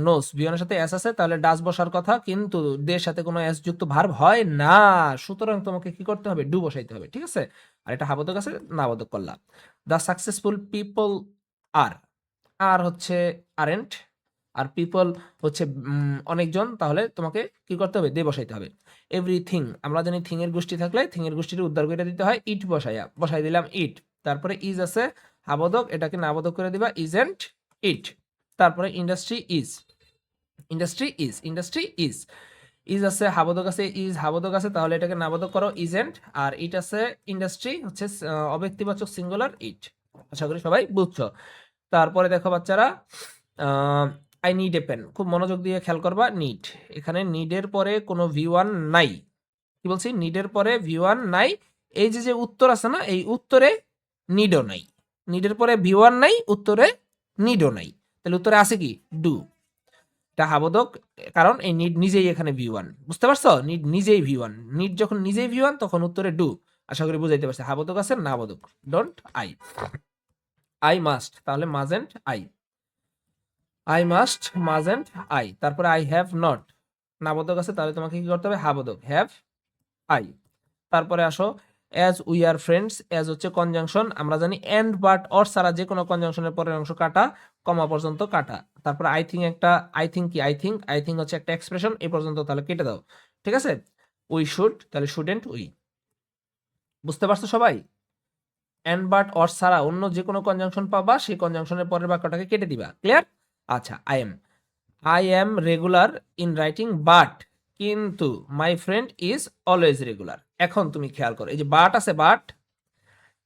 নোস, বিয়নের সাথে এস আছে, তাহলে ডাস বসার কথা, কিন্তু দের সাথে কোনো এস যুক্ত ভার্ব হয় না, সুতরাং তোমাকে কি করতে হবে? ডু বসাইতে হবে, ঠিক আছে? আর এটা হাবোধক আছে, নাবোধক করলাম। দ্য সাকসেসফুল পিপল আর, আর হচ্ছে আরেন্ট, আর পিপল হচ্ছে অনেকজন, তাহলে তোমাকে কি করতে হবে? দে বসাইতে হবে। এভরিথিং, আমরা জানি থিং এর গোষ্ঠী থাকলে থিং এর গোষ্ঠীর উদ্ধার করে দিতে হয়, ইট বসাইয়া, বসাই দিলাম ইট। তারপরে ইজ আছে হাবোধক, এটাকে নাবোধক করে দিবা, ইজেন্ট ইট। তারপরে industry is, industry is, industry is, is আছে, হাবোধক আছে, ইজ হাবোধক আছে, তাহলে এটাকে নাবোধক করো ইজেন্ট। আর ইট আছে, ইন্ডাস্ট্রি হচ্ছে অব্যক্তিবাচক সিঙ্গুলার ইট। আশা করি সবাই বুঝছো। তারপরে দেখো বাচ্চারা, আই নিড এ পেন, খুব মনোযোগ দিয়ে খেয়াল করবা। নিড, এখানে নিডের পরে কোনো ভি1 নাই, কি বলছি, নিডের পরে V1 নাই, এই যে উত্তর আছে না, এই উত্তরে নিডও নাই, নিডের পরে V1 নাই, উত্তরে নিডও নাই, তাহলে উত্তরে আছে কি ডু। এটা হাবোধক, কারণ এই নিড নিজেই এখানে V1, বুঝতে পারছো, নিড নিজেই V1, নিড যখন নিজেই V1 তখন উত্তরে ডু। আশা করি বুঝাইতে পারছি। হাবোধক আছে না বোধক, ডোন্ট আই মাস্ট, তাহলে মাজেন্ট আই মাস্ট মাজেন্ট আই, তারপরে আই হ্যাভ নট, নাবোধক আছে, তাহলে তোমাকে কি করতে হবে, হাবোধক হ্যাভ আই। তারপরে আসো as we are friends, as হচ্ছে কনজাংশন, আমরা জানি এন্ড বাট অর ছাড়া যে কোনো কনজাংশনের পরের অংশ কাটা, কমা পর্যন্ত কাটা। তারপরে আই থিঙ্ক একটা, আই থিঙ্ক কি, আই থিঙ্ক হচ্ছে একটা এক্সপ্রেশন, এই পর্যন্ত তাহলে কেটে দাও, ঠিক আছে। উই শুড, তাহলে শুডেন্ট উই, বুঝতে পারছো সবাই। এন্ড বাট অর ছাড়া অন্য যে কোনো কনজাংশন পাবা, সেই কনজাংশনের পরের বাক্যটাকে কেটে দিবা, ক্লিয়ার। আচ্ছা, I am regular in writing but, কিন্তু my friend is always regular. এখন তুমি খেয়াল করো, এই যে বাট আছে, বাট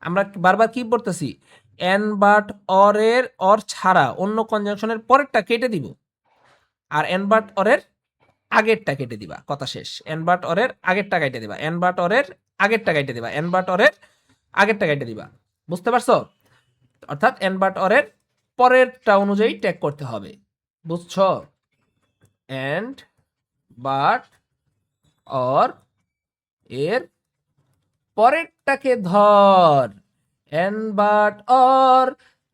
আমরা বারবার কি পড়তেছি, এন বাট অর ছাড়া অন্য কনজাংশনের পরেরটা কেটে দিব, আর এন বাট অরের আগেরটা কেটে দিবা, কথা শেষ। এন বাট অরের আগেরটা কেটে দিবা, এন বাট অরের আগেরটা কেটে দিবা, এন বাট অরের আগেরটা কেটে দিবা, বুঝতে পারছো। অর্থাৎ এন বাট অরের পরেরটা অনুযায়ী ট্যাগ করতে হবে, বুঝছো। এন্ড বাট অর এর পরেরটাকে ধর, এন বাট অর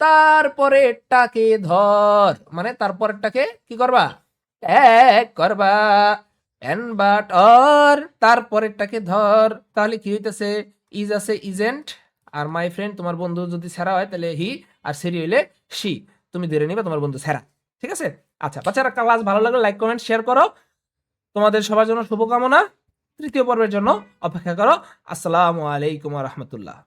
তারপরেরটাকে ধর, মানে তারপরেরটাকে কি করবা, ট্যাগ করবা। এন বাট অর তারপরেরটাকে ধর, তাহলে কি হইতেছে, ইজ আছে ইজেন্ট, আর মাই ফ্রেন্ড তোমার বন্ধু যদি সেরা হয় তাহলে হি, আর সেরি হইলে সি, তুমি ধরে নিবা তোমার বন্ধু সেরা, ঠিক আছে। আচ্ছা বাচ্চারা, ক্লাস ভালো লাগলে লাইক কমেন্ট শেয়ার করো, তোমাদের সবার জন্য শুভকামনা, তৃতীয় পর্বের জন্য অপেক্ষা করো। আসসালামু আলাইকুম ওয়া রাহমাতুল্লাহ।